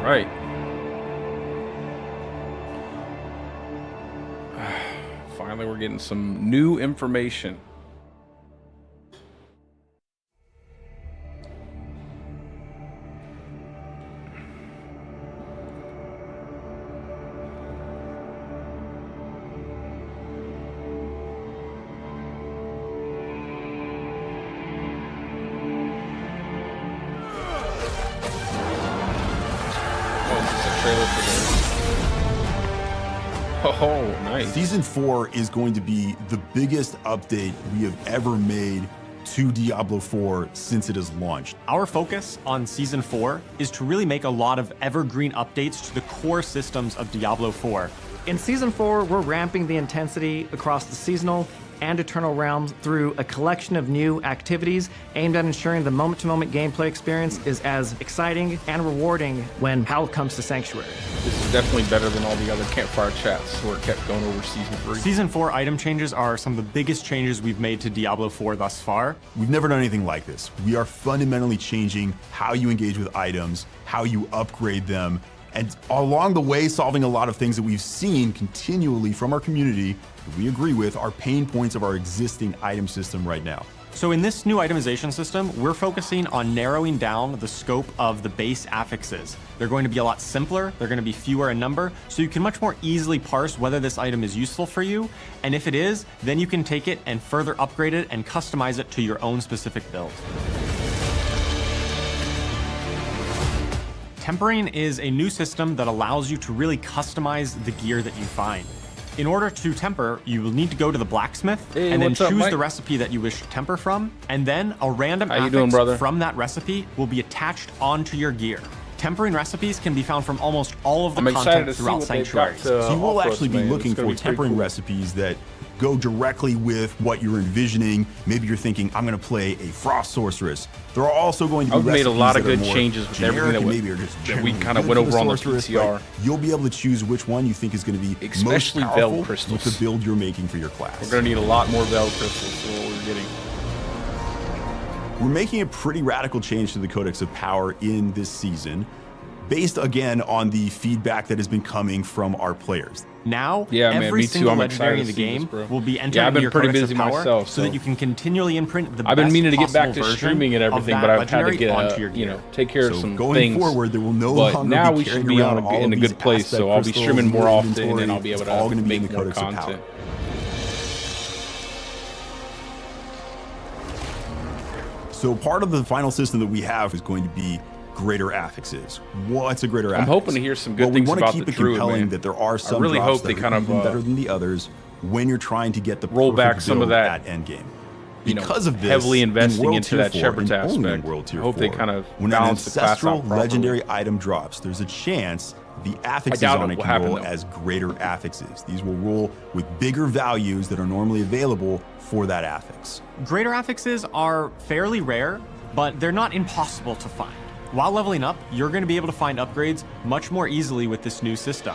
right. Finally, we're getting some new information. Oh, nice. Season 4 is going to be the biggest update we have ever made to Diablo 4 since it has launched. Our focus on Season 4 is to really make a lot of evergreen updates to the core systems of Diablo 4. In Season 4, we're ramping the intensity across the seasonal and eternal realms through a collection of new activities aimed at ensuring the moment-to-moment gameplay experience is as exciting and rewarding when Hal comes to Sanctuary. This is definitely better than all the other Campfire chats where it kept going over Season 3. Season 4 item changes are some of the biggest changes we've made to Diablo 4 thus far. We've never done anything like this. We are fundamentally changing how you engage with items, how you upgrade them, and along the way solving a lot of things that we've seen continually from our community that we agree with are pain points of our existing item system right now. So in this new itemization system, we're focusing on narrowing down the scope of the base affixes. They're going to be a lot simpler, they're going to be fewer in number, so you can much more easily parse whether this item is useful for you, and if it is, then you can take it and further upgrade it and customize it to your own specific build. Tempering is a new system that allows you to really customize the gear that you find. In order to temper, you will need to go to the blacksmith and then choose the recipe that you wish to temper from, and then a random affix from that recipe will be attached onto your gear. Tempering recipes can be found from almost all of the content throughout Sanctuary. So you will actually be looking for tempering recipes that go directly with what you're envisioning. Maybe you're thinking, I'm going to play a frost sorceress. There are also going to be I've made a lot of good changes with everything that we kind of went over on the PTR. You'll be able to choose which one you think is going to be especially most powerful Veil Crystals with the build you're making for your class. We're going to need a lot more Veil Crystals for what we're getting. We're making a pretty radical change to the Codex of Power in this season, based again on the feedback that has been coming from our players. Now, every single legendary in the game will be entered into your Codex of Power so that you can continually imprint the best possible version. I've been meaning to get back to streaming and everything, but I've had to get take care of some going things. Forward, there will no longer but now be we should be in a good place, so I'll be streaming more often and I'll be able to make more content. So part of the final system that we have is going to be greater affixes. What's a greater affix? I'm hoping to hear some good things about the Druid, man. We want to keep it compelling that there are some really drops hope they that kind are of even better than the others when you're trying to get the roll back some of that at Endgame. Because of this, heavily investing in into that Shepard's aspect, I hope they kind of balance the class out properly. Legendary item drops, there's a chance the affixes on it can roll as greater affixes. These will roll with bigger values that are normally available for that affix. Greater affixes are fairly rare, but they're not impossible to find. While leveling up, you're going to be able to find upgrades much more easily with this new system.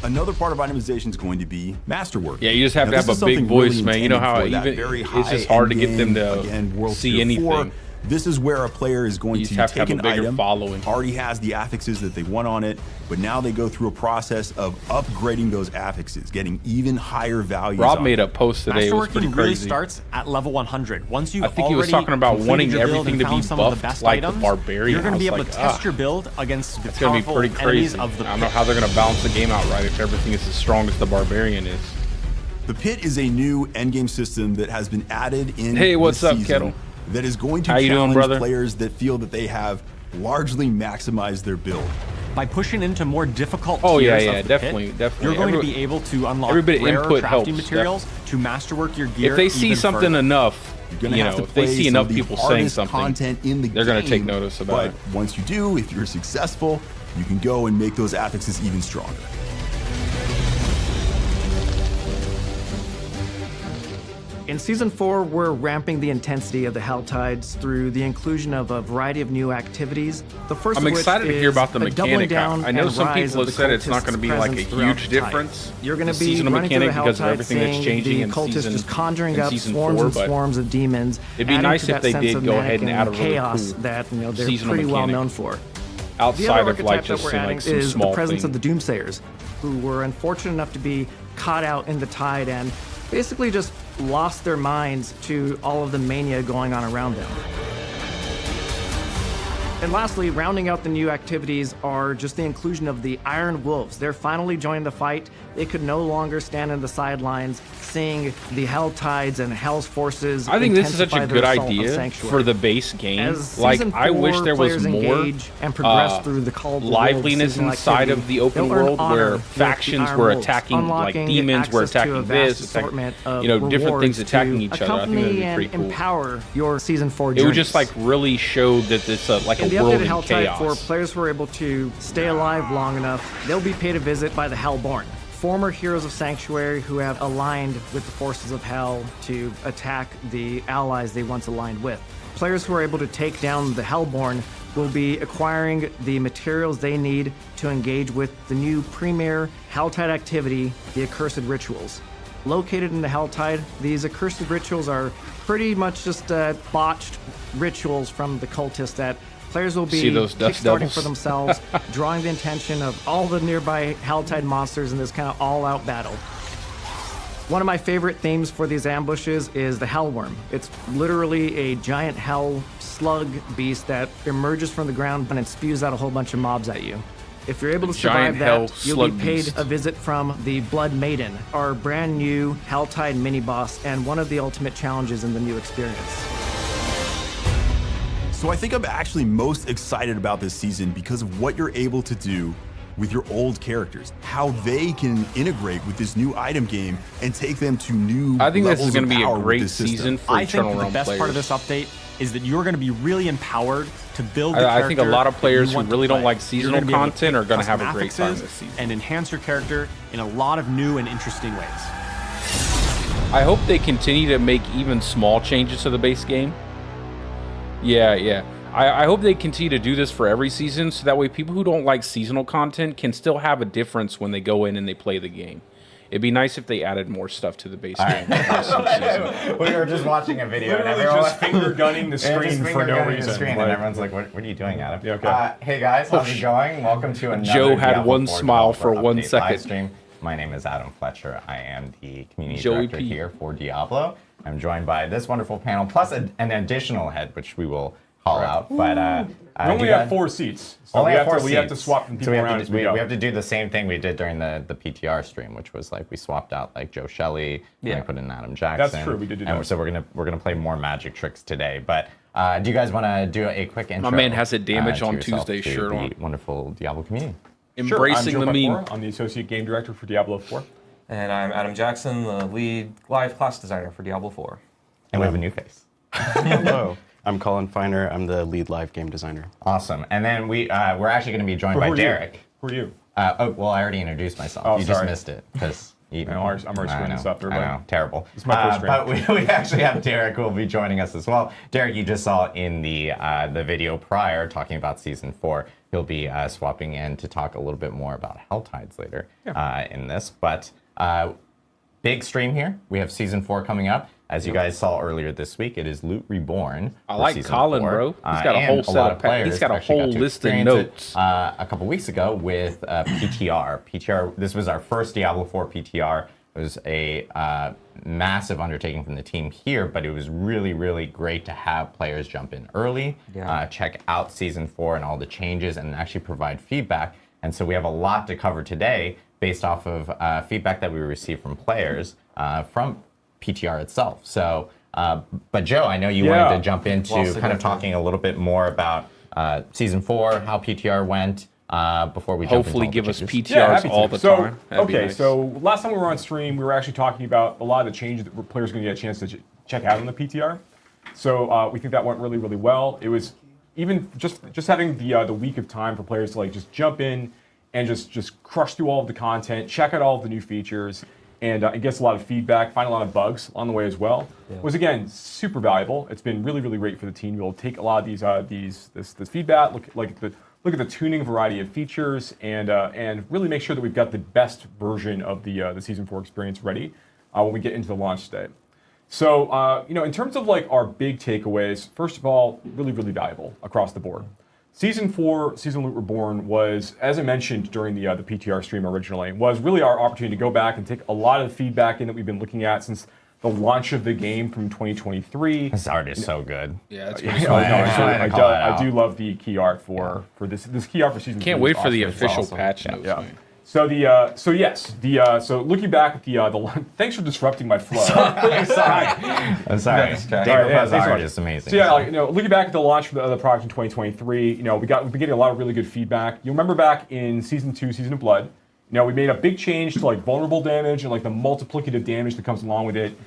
Another part of itemization is going to be masterwork. Yeah, you just have to have a big voice, man. You know how it's just hard to get them to see anything. This is where a player is going to take an item, following. already has the affixes that they want on it, but now they go through a process of upgrading those affixes, getting even higher values. Rob made a post today. It was pretty crazy. Really starts at level 100. Once you've I think he was talking about wanting everything to be buffed like the barbarian. You're going to be able to test your build against the powerful pretty crazy. enemies of the pit. I don't know how they're going to balance the game out right if everything is as strong as the barbarian is. The pit is a new endgame system that has been added in. Hey, what's up, Kettle? That is going to challenge players that feel that they have largely maximized their build. By pushing into more difficult tiers of the definitely. You're going to be able to unlock every bit of rarer input crafting materials to masterwork your gear. If they see something enough, you're gonna have to if they see enough people saying something, content in the they're going to take notice about it. But once you do, if you're successful, you can go and make those affixes even stronger. In Season 4, we're ramping the intensity of the Hell Tides through the inclusion of a variety of new activities. The first I'm of which excited to hear about the is a doubling mechanic. down I know and some rise people of have the said it's not cultists' going to be like a presence throughout huge the tide. difference. You're going the to be seasonal running through the mechanic Hell because of Tide everything that's seeing changing the in cultists season, just conjuring in up season swarms 4, and but swarms of demons. it'd be adding nice to if that they sense did of go ahead manic and add a really chaos cool that they're seasonal pretty well mechanic. known for. The outside other of like archetype that just we're seeing adding like some is the small presence thing. of the Doomsayers, who were unfortunate enough to be caught out in the tide and basically just lost their minds to all of the mania going on around them. And lastly, rounding out the new activities are just the inclusion of the Iron Wolves. They're finally joining the fight. They could no longer stand on the sidelines seeing the Hell Tides and Hell's forces. I think this is such a intensify good their assault on idea Sanctuary. for the base game. As Like, Season I wish 4 there was players more engage and progress through the Call of the Wolves liveliness seasonal inside activity, of the open they'll earn world honor where with the factions Iron were Wolves, attacking like unlocking demons, were access to a attacking vast this, assortment of different things rewards attacking to each other. I think that'd accompany be pretty and cool. empower your Season 4 It journeys. would just like really show that it's like In a the world updated in Hell Tide, chaos. for players who are able to stay alive long enough, they'll be paid a visit by the Hellborn, former heroes of Sanctuary who have aligned with the forces of Hell to attack the allies they once aligned with. Players who are able to take down the Hellborn will be acquiring the materials they need to engage with the new premier Helltide activity, the Accursed Rituals. Located in the Helltide, these Accursed Rituals are pretty much just botched rituals from the cultists that players will be See those dust kickstarting devils? for themselves, drawing the attention of all the nearby Helltide monsters in this kind of all-out battle. One of my favorite themes for these ambushes is the Hellworm. It's literally a giant hell slug beast that emerges from the ground and it spews out a whole bunch of mobs at you. If you're able to Giant survive hell that, you'll slug be paid beast. a visit from the Blood Maiden, our brand new Helltide mini-boss and one of the ultimate challenges in the new experience. So I think I'm actually most excited about this season because of what you're able to do with your old characters, how they can integrate with this new item game and take them to new I think this is levels going of to be a power with great this system. season for I think Eternal the Realm best players. part of this update is that you're going to be really empowered to build the I think a character lot of that players you who want to really don't play. like You're seasonal gonna be able to content are going to custom have a great time affixes this season. and enhance your character in a lot of new and interesting ways. I hope they continue to make even small changes to the base game. Yeah. I hope they continue to do this for every season, so that way people who don't like seasonal content can still have a difference when they go in and they play the game. It'd be nice if they added more stuff to the base game. We were just watching a video and Literally everyone just finger gunning the they're just screen for finger no gunning reason. the screen, Like- and everyone's like, "What are you doing, Adam?" Yeah, okay. Hey guys, how's it going? Welcome to another Joe had Diablo one 4 smile for developer 1 update second. live stream. My name is Adam Fletcher. I am the community Joey director P. here for Diablo. I'm joined by this wonderful panel plus an additional head, which we will call out. But We only have 4 seats, so Only we have have, 4 we have to seats. swap people So we around have as to, we go. we have to do the same thing we did during the PTR stream, which was like we swapped out like Joe Shelley and we put in Adam Jackson. true, we did do and that. So we're gonna play more magic tricks today. But do you guys want to do a quick intro? man has a damage to on yourself Tuesday to shirt the on. Wonderful Diablo community. Sure, Embracing I'm the Joe meme. Pecora. I'm the associate game director for Diablo 4. And I'm Adam Jackson, the lead live class designer for Diablo 4. And we have a new face. Hello, I'm Colin Feiner. I'm the lead live game designer. Awesome. And then we're actually going to be joined by Who are Derek. You? Who are you? Well, I already introduced myself. Oh, You just sorry. missed it because I'm already screwing this up, I everybody. know, terrible. This is my first But we actually have Derek who will be joining us as well. Derek, you just saw in the video prior talking about season 4. He'll be swapping in to talk a little bit more about Helltides later in this. But big stream here. We have season 4 coming up. As you guys saw earlier this week, it is Loot Reborn. I for like season Colin, 4. bro. He's got a And whole set lot of players he's got a actually whole got to list of experience notes. it, a couple weeks ago with PTR. PTR. This was our first Diablo 4 PTR. It was a massive undertaking from the team here, but it was really, really great to have players jump in early, check out season 4 and all the changes, and actually provide feedback. And so we have a lot to cover today based off of feedback that we received from players from PTR itself. So, but Joe, I know you wanted to jump into kind of talking a little bit more about season 4, how PTR went. Before we Hopefully jump give into us changes. PTRs happy to. all the So, time. That'd be okay, nice. so last time we were on stream, we were actually talking about a lot of the changes that players are going to get a chance to check out on the PTR. So we think that went really, really well. It was even just having the week of time for players to like just jump in and just crush through all of the content, check out all of the new features, and it gets a lot of feedback, find a lot of bugs on the way as well. Was again super valuable. It's been really, really great for the team. We'll take a lot of this feedback, look at the tuning variety of features, and really make sure that we've got the best version of the Season 4 experience ready when we get into the launch state. So, in terms of like our big takeaways, first of all, really, really valuable across the board. Season 4, Season Loot Reborn was, as I mentioned during the PTR stream originally, was really our opportunity to go back and take a lot of the feedback in that we've been looking at since the launch of the game from 2023. This art is so good. Yeah, it's I do love the key art for this key art for Season 4. Can't wait for the awesome. official Awesome. patch notes. Yeah. So so looking back at the thanks for disrupting my flow. I'm sorry. Nice. David Yeah, Paz art is amazing. So yeah, looking back at the launch of the product in 2023, we've been getting a lot of really good feedback. You remember back in Season 2, Season of Blood, we made a big change to like vulnerable damage and like the multiplicative damage that comes along with it.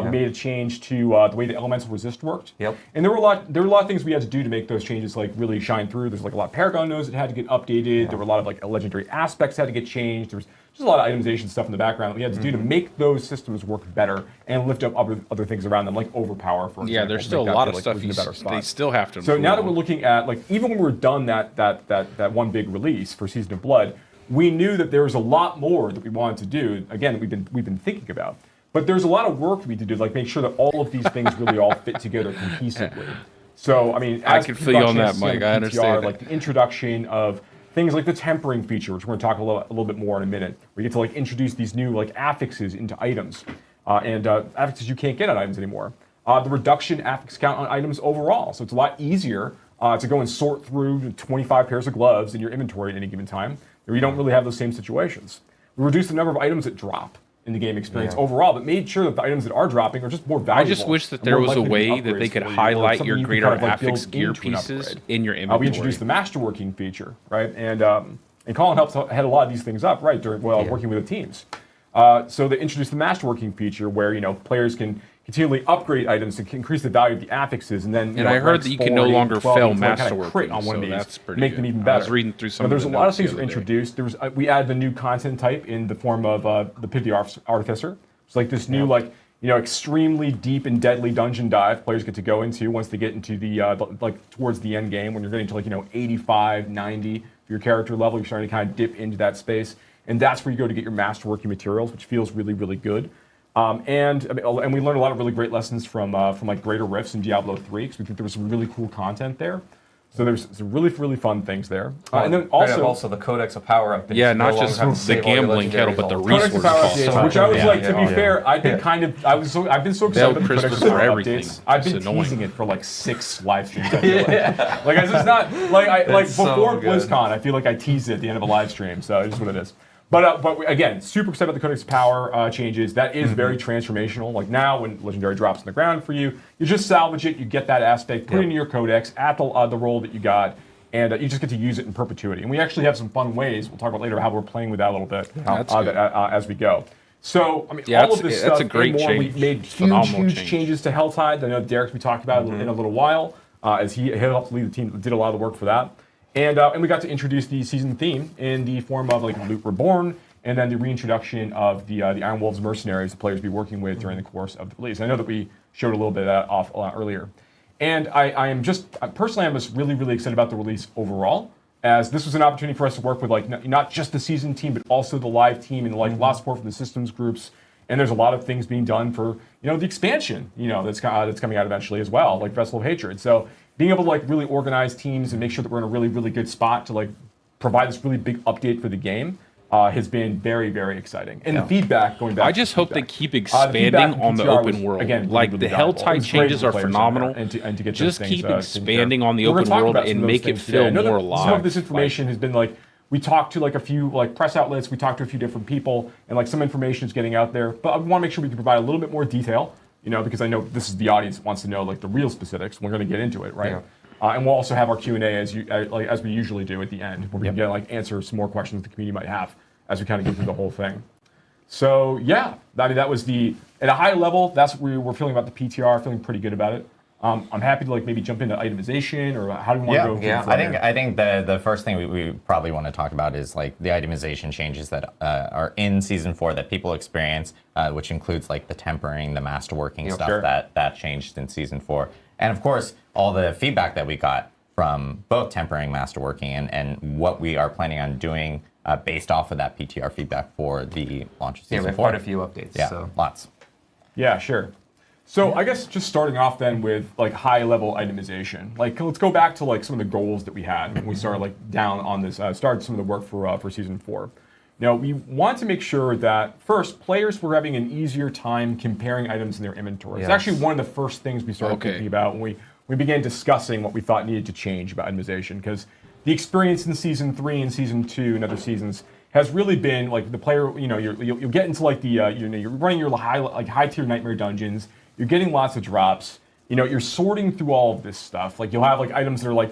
We made a change to the way the elemental resist worked. Yep. And there were a lot of things we had to do to make those changes like really shine through. There's like a lot of Paragon nodes that had to get updated. There were a lot of like legendary aspects that had to get changed. There was just a lot of itemization stuff in the background that we had to do to make those systems work better and lift up other things around them, like overpower, for example. Yeah, there's still a lot of stuff they still have to improve. So now that we're looking at like even when we were done that one big release for Season of Blood, we knew that there was a lot more that we wanted to do. Again, we've been thinking about. But there's a lot of work we need to do, like make sure that all of these things really all fit together cohesively. So, I mean, I can feel you on that, Mike. I understand. Like the introduction of things like the tempering feature, which we're going to talk a little bit more in a minute. We get to like introduce these new like affixes into items, and affixes you can't get on items anymore. The reduction affix count on items overall, so it's a lot easier to go and sort through 25 pairs of gloves in your inventory at any given time, where you don't really have those same situations. We reduce the number of items that drop in the game experience overall, but made sure that the items that are dropping are just more valuable. I just wish that there was a way that they could highlight your greater affix gear pieces in your inventory. We introduced the masterworking feature, right? And Colin helped head a lot of these things up, right, working with the teams. So they introduced the masterworking feature where players can continually upgrade items to increase the value of the affixes, and then I heard that you can no longer fail masterwork, crit on one of these, that's pretty make good. them even better. I was reading through some. There's a lot of things that were introduced. There was we added the new content type in the form of the Pit of the Artificer. It's like this new extremely deep and deadly dungeon dive players get to go into once they get into the towards the end game when you're getting to 85, 90 for your character level. You're starting to kind of dip into that space, and that's where you go to get your masterworking materials, which feels really, really good. And we learned a lot of really great lessons from like Greater Rifts in Diablo 3 because we think there was some really cool content there. So there's some really, really fun things there. And then also the Codex of Power updates. Yeah, not just the gambling kettle, but the resource costs. Which I was to be fair, I've been I've been so excited about the Codex of Power updates. I've been teasing it for like 6 live streams. I feel like it's just not before BlizzCon. I feel like I teased it at the end of a live stream. So it's just what it is. But again, super excited about the Codex of Power changes. That is very transformational. Like now, when Legendary drops on the ground for you, you just salvage it, you get that aspect, put it into your Codex, add the roll that you got, and you just get to use it in perpetuity. And we actually have some fun ways, we'll talk about later, how we're playing with that a little bit as we go. So, all of this stuff a great and more, change. we made huge changes to Helltide. I know Derek's we talked about in a little while, as he helped lead the team, did a lot of the work for that. And we got to introduce the season theme in the form of like Loot Reborn, and then the reintroduction of the Iron Wolves mercenaries the players be working with during the course of the release. I know that we showed a little bit of that off earlier. And I'm just really, really excited about the release overall, as this was an opportunity for us to work with like not just the season team, but also the live team and like lots of support from the systems groups. And there's a lot of things being done for the expansion that's coming out eventually as well, like Vessel of Hatred. So being able to like really organize teams and make sure that we're in a really, really good spot to like provide this really big update for the game has been very, very exciting. And the feedback going back. I just hope they keep expanding on the open world. Again, like really the Helltide changes are phenomenal. And to get just things, keep expanding on the open world and make it feel more alive. Some of this information has been like, we talked to like a few like press outlets, we talked to a few different people, and like some information is getting out there. But I want to make sure we can provide a little bit more detail, because I know this is the audience that wants to know like the real specifics. We're going to get into it, right? Yeah. And we'll also have our Q&A as we usually do at the end, where we can get answer some more questions the community might have as we kind of go through the whole thing. So yeah, that was at a high level, that's what we were feeling about the PTR, feeling pretty good about it. I'm happy to like maybe jump into itemization, or how do we want to go? Yeah. I think the first thing we probably want to talk about is like the itemization changes that are in season 4 that people experience, which includes like the tempering, the masterworking stuff that changed in season 4, and of course all the feedback that we got from both tempering, masterworking, and what we are planning on doing based off of that PTR feedback for the launch of season 4. we have quite a few updates. Yeah, So. lots. Yeah, sure. So I guess just starting off then with like high-level itemization. Like let's go back to like some of the goals that we had when we started like down on this. Started some of the work for season 4. Now we want to make sure that first players were having an easier time comparing items in their inventory. It's actually one of the first things we started thinking about when we began discussing what we thought needed to change about itemization, because the experience in season 3 and season 2 and other seasons has really been like the player. You'll get into like the you're running your high tier nightmare dungeons. You're getting lots of drops. You're sorting through all of this stuff. Like you'll have like items that are like,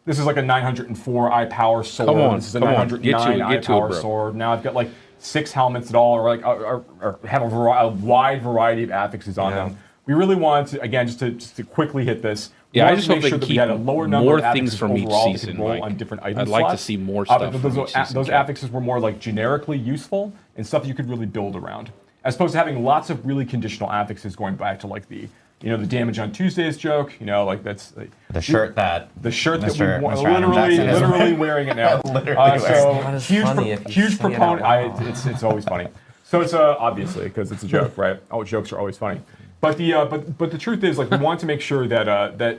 this is like a 904 eye power sword. Come on, this is a come on. 909 eye power sword. Now I've got like 6 helmets that all are like are have a wide variety of affixes on them. We really wanted to, again, just to quickly hit this. Yeah, I just hope make they sure that we keep had a lower number more of things affixes from each overall that season, could roll Mike. on different item I'd like to slots. see more stuff from those each season, those Jack. affixes were more like generically useful and stuff that you could really build around, as opposed to having lots of really conditional affixes going back to like the the damage on Tuesdays joke. Like that's like, The shirt that we Mr. literally wearing it now. Not as funny if you Huge say it out proponent. loud. It's always funny. So it's obviously because it's a joke, right? Oh, jokes are always funny. But the truth is, like, we want to make sure that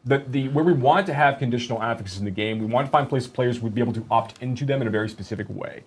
where we want to have conditional affixes in the game, we want to find places players would be able to opt into them in a very specific way.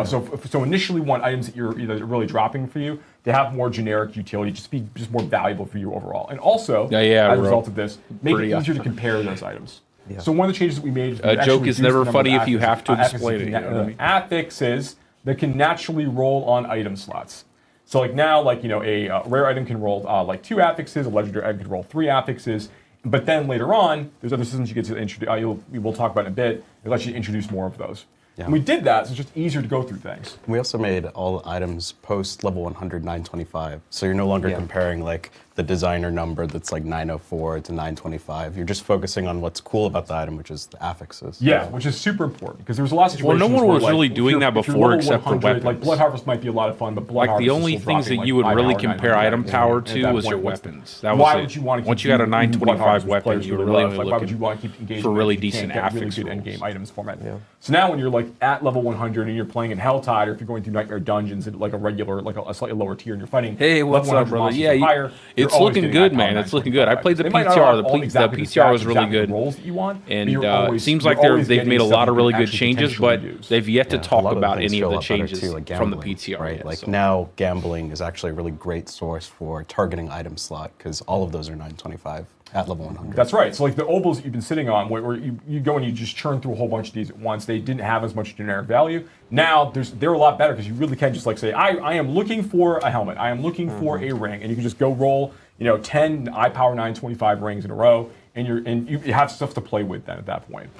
So initially, want items that you're really dropping for you to have more generic utility, just more valuable for you overall, and also as a result of this, make it easier to compare those items. Yeah. So one of the changes that we made is a joke is never funny if you have to explain it. Affixes that can naturally roll on item slots. So like now, a rare item can roll like 2 affixes, a legendary item can roll 3 affixes, but then later on, there's other systems you get to introduce. We'll talk about in a bit. It lets you introduce more of those. Yeah. And we did that, so it's just easier to go through things. We also made all items post level 100 925, so you're no longer comparing like the designer number that's like 904 to 925. You're just focusing on what's cool about the item, which is the affixes. Yeah, which is super important because there was a lot of situations. Well, no one where, was really doing that before except for 100, weapons. Like Blood Harvest might be a lot of fun, but Blood Harvest the only is still things that dropping, you would like, really 5 compare hour, item 900, power and to at that was your point, weapons. That was why it. would you want to Once you got a 925 weapon, players you were really really love? Like, why would you want to keep engaging for really if you decent can't get affix really good rolls. endgame items format? Yeah. So now when you're like at level 100 and you're playing in Helltide, or if you're going through Nightmare Dungeons at like a regular, like a slightly lower tier, and you're fighting. Hey, what's level up, 100 brother? monsters Yeah, or higher, it's you're always looking getting good, that man. power It's looking good. I played the They might not PTR. have all The exactly PTR was stats, really exactly good. the rolls that you want, but And you're it always- seems you're like always they've getting made a stuff lot of you can really good actually changes, potentially but use. they've yet to A talk lot of about things any feel of a the lot better, changes too, like from the gambling, PTR. right? yet, Like so. now, gambling is actually a really great source for targeting item slot because all of those are 925 at level 100. That's right. So like the obols that you've been sitting on, where you go and you just churn through a whole bunch of these at once, they didn't have as much generic value. Now they're a lot better because you really can just like say, I am looking for a helmet, I am looking for a ring, and you can just go roll 10 eye power 925 rings in a row, and you have stuff to play with then at that point.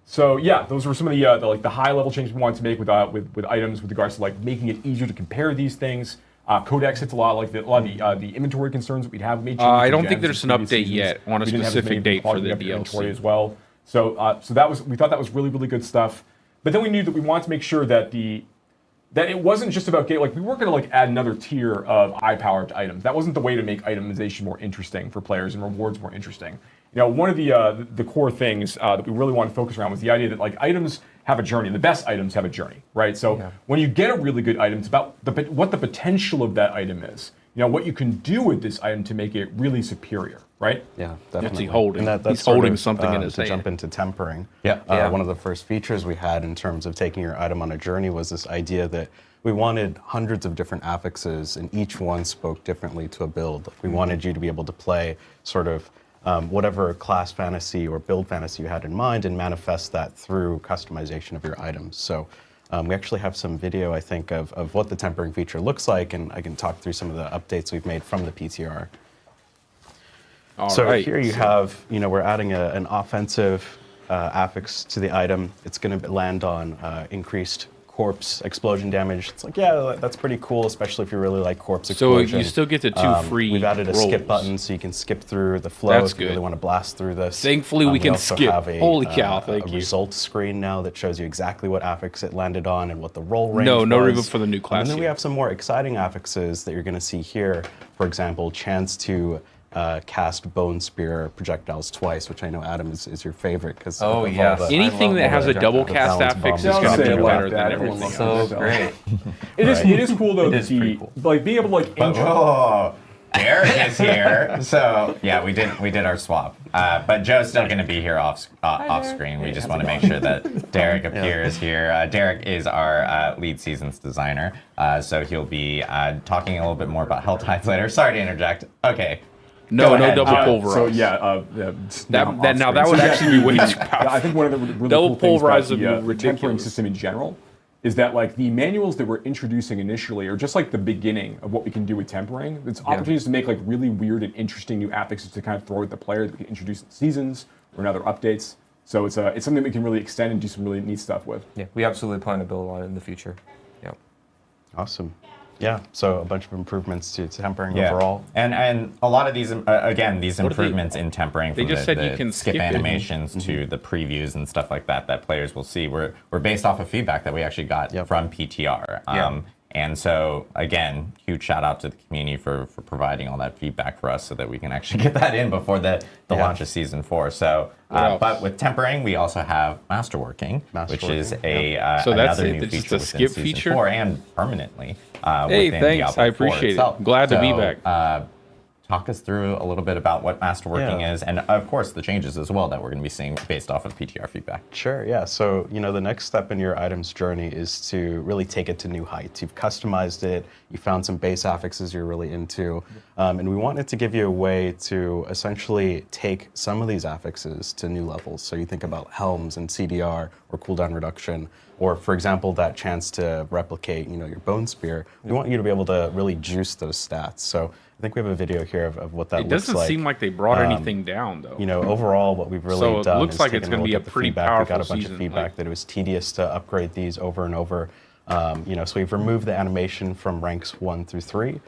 So yeah, those were some of the high level changes we wanted to make with items with regards to like making it easier to compare these things. Codex hits a lot of the inventory concerns that we'd have. I don't think there's an update yet on a specific date for the inventory DLC as well. So we thought that was really, really good stuff. But then we knew that we wanted to make sure that that it wasn't just about we weren't going to add another tier of eye power to items. That wasn't the way to make itemization more interesting for players and rewards more interesting. One of the core things that we really wanted to focus around was the idea that items have a journey. The best items have a journey, right? So when you get a really good item, it's about what the potential of that item is. What you can do with this item to make it really superior, right? Yeah, definitely. He's holding. And He's holding something in his to hand. jump into tempering. Yeah. One of the first features we had in terms of taking your item on a journey was this idea that we wanted hundreds of different affixes, and each one spoke differently to a build. We wanted you to be able to play sort of whatever class fantasy or build fantasy you had in mind and manifest that through customization of your items. So we actually have some video, I think, of what the tempering feature looks like, and I can talk through some of the updates we've made from the PTR. Here you have, we're adding an offensive affix to the item. It's going to land on increased corpse explosion damage. It's like, yeah, that's pretty cool, especially if you really like corpse So explosion. you still get the 2 free We've added a rolls. skip button so you can skip through the flow That's if you good. really want to blast through this. Thankfully, we can also skip. have a, Holy cow, thank a you. results screen now that shows you exactly what affix it landed on and what the roll range No was. reboot for the new class And then we yet. have some more exciting affixes that you're going to see here. For example, chance to cast Bone Spear projectiles twice, which I know, Adam, is your favorite. Because Oh, yes. Anything that has a double cast balance affix is bombs. going to be Don't say better it than like that. everything Everyone else. So great. It is cool though. It is pretty cool. Like being able to like But, whoa, Derek is here. So yeah, we did our swap. But Joe's still going to be here off screen. We just want to make sure that Derek appears here. Derek is our lead seasons designer, so he'll be talking a little bit more about Hell Tides later. Sorry to interject. Okay. No Go ahead. double pulverize. So yeah, that would actually be way too powerful. I think one of the really Double cool things pulverize about would be the tempering ridiculous. system in general is that like the manuals that we're introducing initially are just like the beginning of what we can do with tempering. It's opportunities to make like really weird and interesting new affixes to kind of throw at the player that we can introduce in seasons or in other updates. So it's something that we can really extend and do some really neat stuff with. Yeah, we absolutely plan to build on it in the future. Yeah. Awesome. Yeah, so a bunch of improvements to tempering Yeah. overall. And a lot of these, again, these What did improvements in tempering they from just the, said you the can skip skip it. animations to the previews and stuff like that that players will see were based off of feedback that we actually got from PTR. Yeah. And so, again, huge shout out to the community for providing all that feedback for us so that we can actually get that in before the launch of Season 4. So, but with tempering, we also have Masterworking, which is So that's another it. new It's just feature a within skip Season feature? 4 and permanently Hey, within thanks. Diablo I 4 appreciate itself. it. Glad to be So, back. Talk us through a little bit about what Masterworking is, and of course the changes as well that we're going to be seeing based off of PTR feedback. Sure, yeah. So, the next step in your item's journey is to really take it to new heights. You've customized it, you found some base affixes you're really into, and we wanted to give you a way to essentially take some of these affixes to new levels. So you think about helms and CDR or cooldown reduction, or for example, that chance to replicate, your Bone Spear. We want you to be able to really juice those stats. So I think we have a video here of what that It looks like. doesn't seem like they brought anything down, though. Overall, what we've really So it done looks is like taken it's gonna look be at a the pretty feedback. We got a powerful bunch season, of feedback like- that it was tedious to upgrade these over and over. So we've removed the animation from ranks 1 through 3.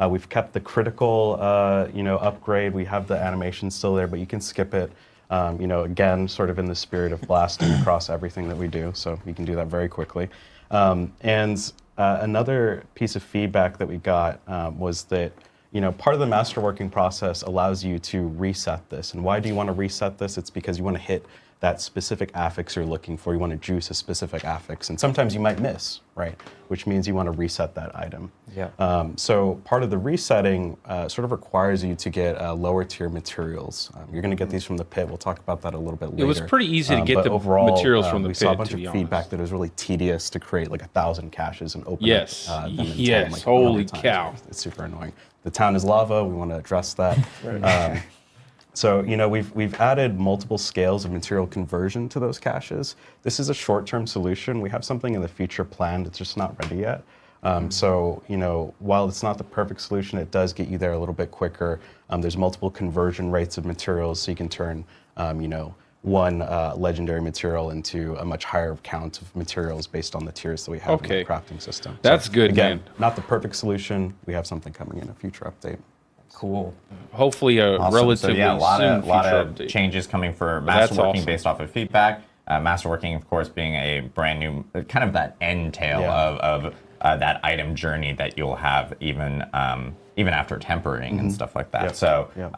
We've kept the critical, upgrade. We have the animation still there, but you can skip it. Again, sort of in the spirit of blasting across everything that we do. So you can do that very quickly. Another piece of feedback that we got was that part of the masterworking process allows you to reset this. And why do you want to reset this? It's because you want to hit that specific affix you're looking for. You want to juice a specific affix. And sometimes you might miss, right? Which means you want to reset that item. Yeah. So part of the resetting sort of requires you to get lower tier materials. You're going to get these from the pit. We'll talk about that a little bit later. It was pretty easy to get but the overall, materials from the we saw a pit, bunch to of be feedback honest. that it was really tedious to create like 1,000 caches and open Yes. them in 10, Yes. like, Holy 100 times. cow. It's super annoying. The town is lava. We want to address that. So we've added multiple scales of material conversion to those caches. This is a short-term solution. We have something in the future planned. It's just not ready yet. So while it's not the perfect solution, it does get you there a little bit quicker. There's multiple conversion rates of materials, so you can turn one legendary material into a much higher count of materials based on the tiers that we have in the crafting system. That's so, good, again, man. Not the perfect solution. We have something coming in a future update. Cool. Hopefully a Awesome. relatively So, yeah, a lot soon of, lot future of update. changes coming for That's Masterworking awesome. based off of feedback. Masterworking, of course, being a brand new, kind of that end tail of that item journey that you'll have even after tempering and stuff like that. Yep. So, Let's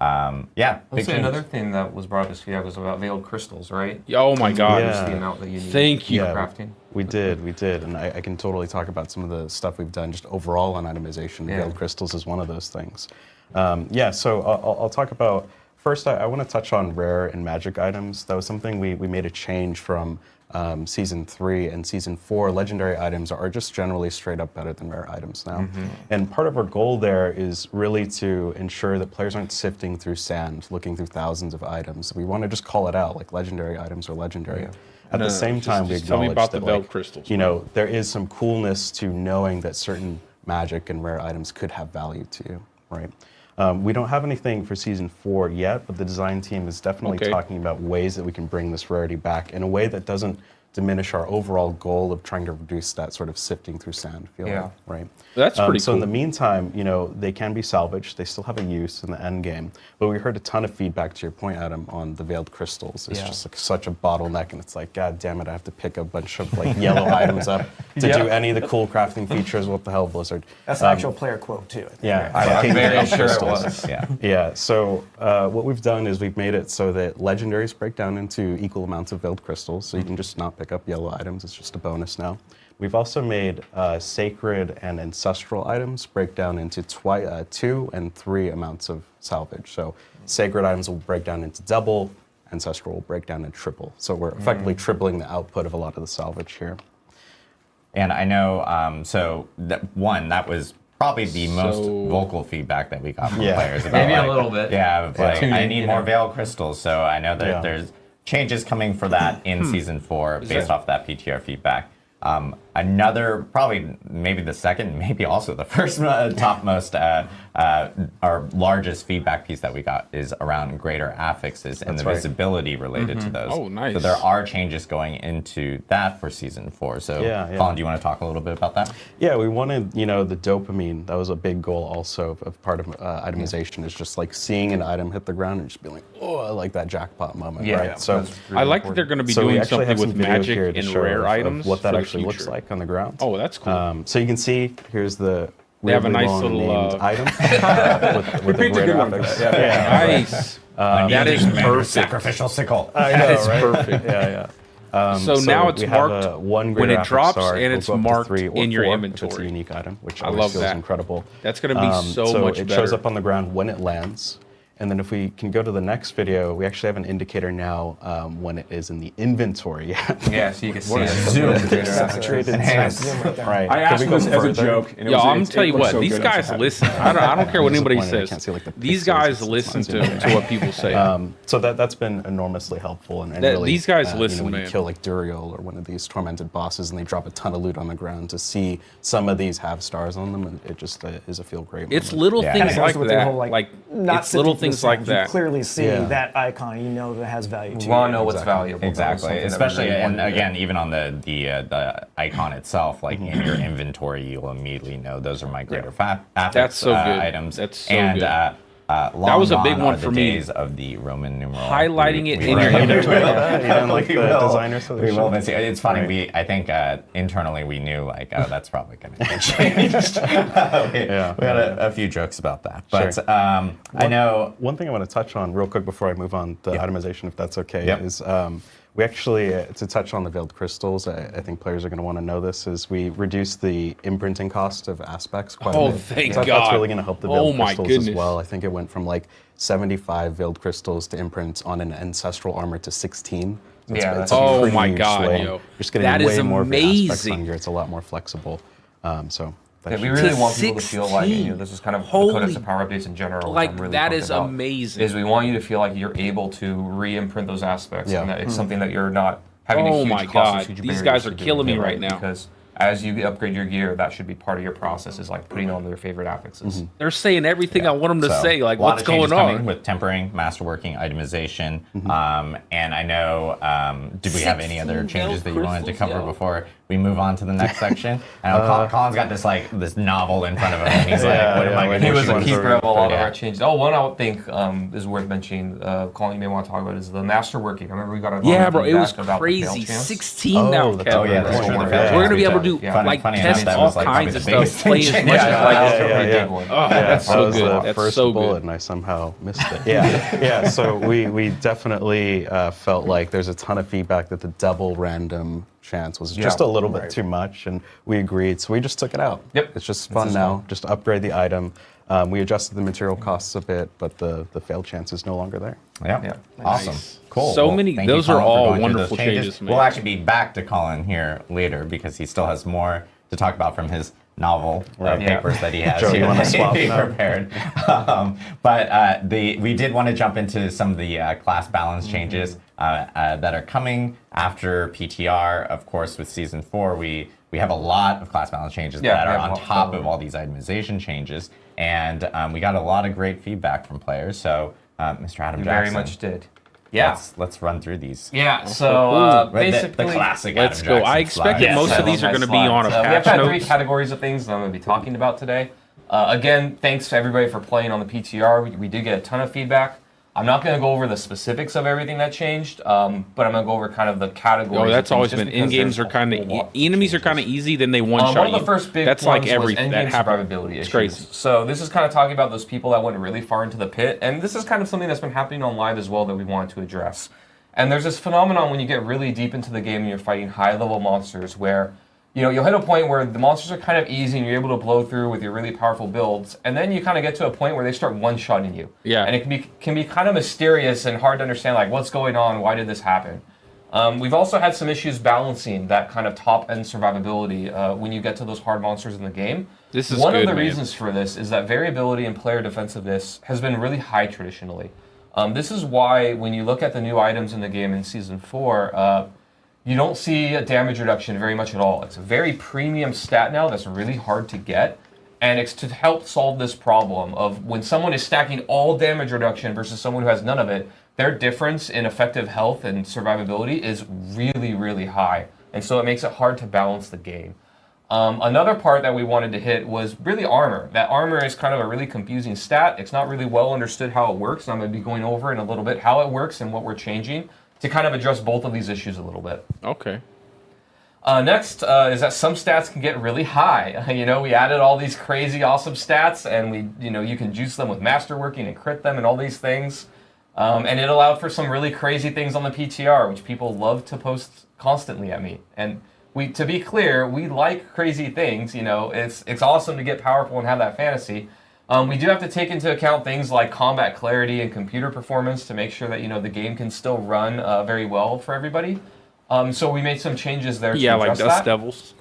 big say changes. another thing that was brought up as feedback was about veiled crystals, right? Oh my God. Yeah. Just the amount that you need. Thank you. for Yeah, crafting. we did, and I can totally talk about some of the stuff we've done just overall on itemization. Yeah. Veiled crystals is one of those things. So I'll talk about, first I want to touch on rare and magic items. That was something we made a change from Season 3 and Season 4. Legendary items are just generally straight up better than rare items now. And part of our goal there is really to ensure that players aren't sifting through sand, looking through thousands of items. We want to just call it out, like legendary items are legendary. At the same time, we just tell me acknowledge about the that, veiled like, crystals. there is some coolness to knowing that certain magic and rare items could have value to you, right? We don't have anything for Season 4 yet, but the design team is definitely talking about ways that we can bring this rarity back in a way that doesn't diminish our overall goal of trying to reduce that sort of sifting through sand feeling, Yeah. right? That's pretty So cool. in the meantime, they can be salvaged. They still have a use in the end game. But we heard a ton of feedback, to your point, Adam, on the veiled crystals. It's just like such a bottleneck, and it's like, God damn it, I have to pick a bunch of like yellow items up to do any of the cool crafting features. What the hell, Blizzard? That's an actual player quote too. I think. Yeah, I'm very veiled sure it crystals. was. Yeah. Yeah, so what we've done is we've made it so that legendaries break down into equal amounts of veiled crystals, so you can just not pick up yellow items. It's just a bonus now. We've also made sacred and ancestral items break down into 2 and 3 amounts of salvage. So sacred items will break down into double, ancestral will break down into triple. So we're effectively tripling the output of a lot of the salvage here. And I know, that was probably the most vocal feedback that we got from players. About, Maybe a little bit. Yeah, like, I need more know. veil crystals, so I know that there's changes coming for that in Season 4 based off that PTR feedback. Another, probably maybe the second, maybe also the first topmost, our largest feedback piece that we got is around greater affixes and the visibility related to those. Oh, nice. So there are changes going into that for Season 4. So, Colin, do you want to talk a little bit about that? Yeah, we wanted, the dopamine. That was a big goal also of part of itemization, is just like seeing an item hit the ground and just being like, oh, I like that jackpot moment, right? So I like that they're going to be we doing actually something have with some video magic here to and show rare of items. what that for the actually looks future. like on the ground. Oh, that's cool. So you can see, here's the They have a weirdly nice long little, named item with the greater affix. Nice. That is perfect. Sacrificial sickle. That is perfect. So now it's we have marked one when greater it affix drops star. and It'll it's go up to marked 3 or in your 4 if inventory. it's a unique item, which I always love feels that. incredible. That's going to be so much it better. shows up on the ground when it lands. And then if we can go to the next video, we actually have an indicator now when it is in the inventory. Yeah, so you can see it. Zoom. Right. I asked him this as a joke. And it was, I'm it tell you looked what, so these good, I'm so guys happy. listen. I don't care what anybody Disappointed I says. can't see, like, the These pixels. guys It's listen unseen. to what people say. So that's been enormously helpful. And That- really, these guys listen, when man. you kill like Duriel or one of these tormented bosses and they drop a ton of loot on the ground, to see some of these have stars on them, and it just is a feel great It's moment. little Yeah. things Kinda like goes with the that. whole, not it's little sifting through things the like sand. that. You clearly see Yeah. that icon. You know that has value to You want to you. know what's valuable. Exactly, Something that we especially really and want. again, even on the icon itself, like in your inventory, you'll immediately know those are my greater affix That's so good. items. That's so and, good. Long was a big gone one are the for me. days of the Roman numeral. Highlighting it in will- your inventory. You didn't like We the will. designer We solution? will. But it's funny. I think internally we knew like, oh, that's probably going to get changed. we had a few jokes about that. But Sure. I know. One thing I want to touch on real quick before I move on to itemization, if that's okay, Yep. is we actually, to touch on the veiled crystals, I think players are going to want to know this, is we reduced the imprinting cost of aspects quite a Oh, bit. thank So God. That's really going to help the veiled Oh, my crystals goodness. as well. I think it went from like 75 veiled crystals to imprint on an ancestral armor to 16. So Yeah, it's that's a Oh pretty my huge God, swing. yo. You're just getting That way is more of your aspects amazing. on here. It's a lot more flexible. So Yeah, that we should- really To want people to feel like, 16. this is kind of the Holy- Codex of Power updates in general. which Like, I'm really that pumped is about, amazing. Is we want you to feel like you're able to re-imprint those aspects, Yeah. and that it's something that you're not having a Oh huge my cost, God, huge these barriers guys to are do killing me it, right now. Because as you upgrade your gear, that should be part of your process, is like putting on their favorite affixes. They're saying everything I want them to So, say. Like, a lot what's of changes going coming on? with tempering, masterworking, itemization, and I know. Did we have any other 16 changes that you wanted to crystals, cover yo. before we move on to the next section? And Colin's got this novel in front of him, and he's like, "What am I going He to was do?" a keeper of a lot of Yeah. our changes. Oh, one I would think is worth mentioning, Colin, you may want to talk about, is the masterworking. I remember we got a Yeah, bro, it was feedback about the fail crazy. chance. 16 now, that's Kevin. Oh yeah, that's true. The fail We're gonna be chance able to we do did. like Funny test enough, that all was, like, kinds probably of the stuff, biggest play as change. much as Yeah, like that was a yeah, pretty yeah. big one. Oh, that's that so was good. the That's first so bullet, good. and I somehow missed it. Yeah. So we definitely felt like there's a ton of feedback that the double random chance was just a little bit too much, and we agreed. So we just took it out. Yep. It's just fun now. Just upgrade the item. We adjusted the material costs a bit, but the fail chance is no longer there. Yeah. Awesome. Cool. So many- thank you, those are Colin, for all going through wonderful those changes, man. We'll actually be back to Colin here later because he still has more to talk about from his novel papers that he has Joe, you here wanna that swap he now? prepared. We did want to jump into some of the class balance changes that are coming after PTR. Of course, with Season 4, we have a lot of class balance changes that we are have a on lot top going of all these itemization changes. And we got a lot of great feedback from players. So, Mr. Adam You Jackson. very much did. Yeah. Let's run through these. Yeah, so basically... The classic Let's Adam go. I Jackson expect slide. that most of these are going to be on a We have patch had 3 notes. categories of things that I'm going to be talking about today. Again, thanks to everybody for playing on the PTR. We did get a ton of feedback. I'm not going to go over the specifics of everything that changed, but I'm going to go over kind of the categories. Oh, that's of always things, been just because in-games there's are a kind whole of lot enemies are changes. kind of easy. Then they one shot One of you. the first big That's ones like every was that Endgame happened. survivability It's issues. crazy. So this is kind of talking about those people that went really far into the pit, and this is kind of something that's been happening on live as well that we wanted to address. And there's this phenomenon when you get really deep into the game and you're fighting high-level monsters where, you know, you'll hit a point where the monsters are kind of easy and you're able to blow through with your really powerful builds, and then you kind of get to a point where they start one-shotting you. Yeah. And it can be kind of mysterious and hard to understand, like, what's going on, why did this happen? We've also had some issues balancing that kind of top-end survivability when you get to those hard monsters in the game. This is One of good, the man. reasons for this is that variability in player defensiveness has been really high traditionally. This is why when you look at the new items in the game in Season 4, you don't see a damage reduction very much at all. It's a very premium stat now that's really hard to get, and it's to help solve this problem of when someone is stacking all damage reduction versus someone who has none of it, their difference in effective health and survivability is really, really high, and so it makes it hard to balance the game. Another part that we wanted to hit was really armor. That armor is kind of a really confusing stat. It's not really well understood how it works, and I'm going to be going over in a little bit how it works and what we're changing to kind of address both of these issues a little bit. Okay. Next is that some stats can get really high. You know, we added all these crazy awesome stats, and you can juice them with masterworking and crit them and all these things. And it allowed for some really crazy things on the PTR, which people love to post constantly at me. And to be clear, we like crazy things. You know, it's awesome to get powerful and have that fantasy. We do have to take into account things like combat clarity and computer performance to make sure that, you know, the game can still run very well for everybody. So we made some changes there to Yeah, like address Dust that. Devils.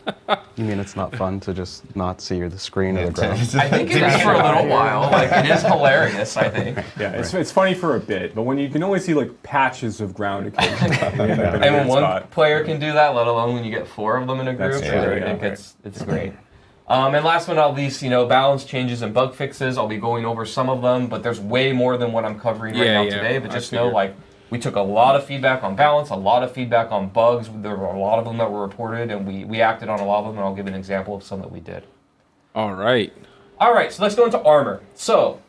You mean it's not fun to just not see the screen or the ground? I think it is for a little while. Like, it is hilarious, I think. Yeah, it's funny for a bit, but when you can only see like patches of ground occasionally. And when one player can do that, let alone when you get 4 of them in a group, That's true, I think it's great. And last but not least, you know, balance changes and bug fixes. I'll be going over some of them, but there's way more than what I'm covering right now today. But just know, like, we took a lot of feedback on balance, a lot of feedback on bugs. There were a lot of them that were reported, and we acted on a lot of them, and I'll give an example of some that we did. All right. All right, so let's go into armor. So,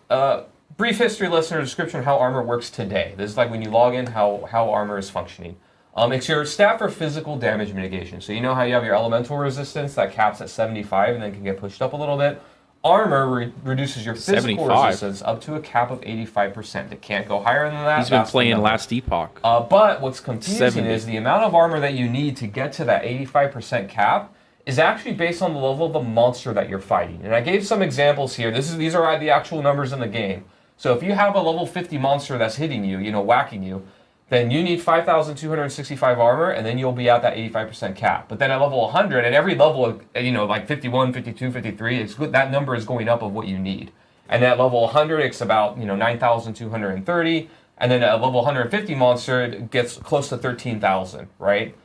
brief history, listener description of how armor works today. This is like when you log in, how armor is functioning. It's your stat for physical damage mitigation. So you know how you have your elemental resistance that caps at 75 and then can get pushed up a little bit? Armor reduces your physical 75. resistance up to a cap of 85%. It can't go higher than that. He's been That's the playing number. Last Epoch. But what's confusing 70. is the amount of armor that you need to get to that 85% cap is actually based on the level of the monster that you're fighting. And I gave some examples here. These are the actual numbers in the game. So if you have a level 50 monster that's hitting you, you know, whacking you, then you need 5,265 armor, and then you'll be at that 85% cap. But then at level 100, at every level, you know, like 51, 52, 53, it's good, that number is going up of what you need. And at level 100, it's about, you know, 9,230, and then at level 150 monster, it gets close to 13,000, right?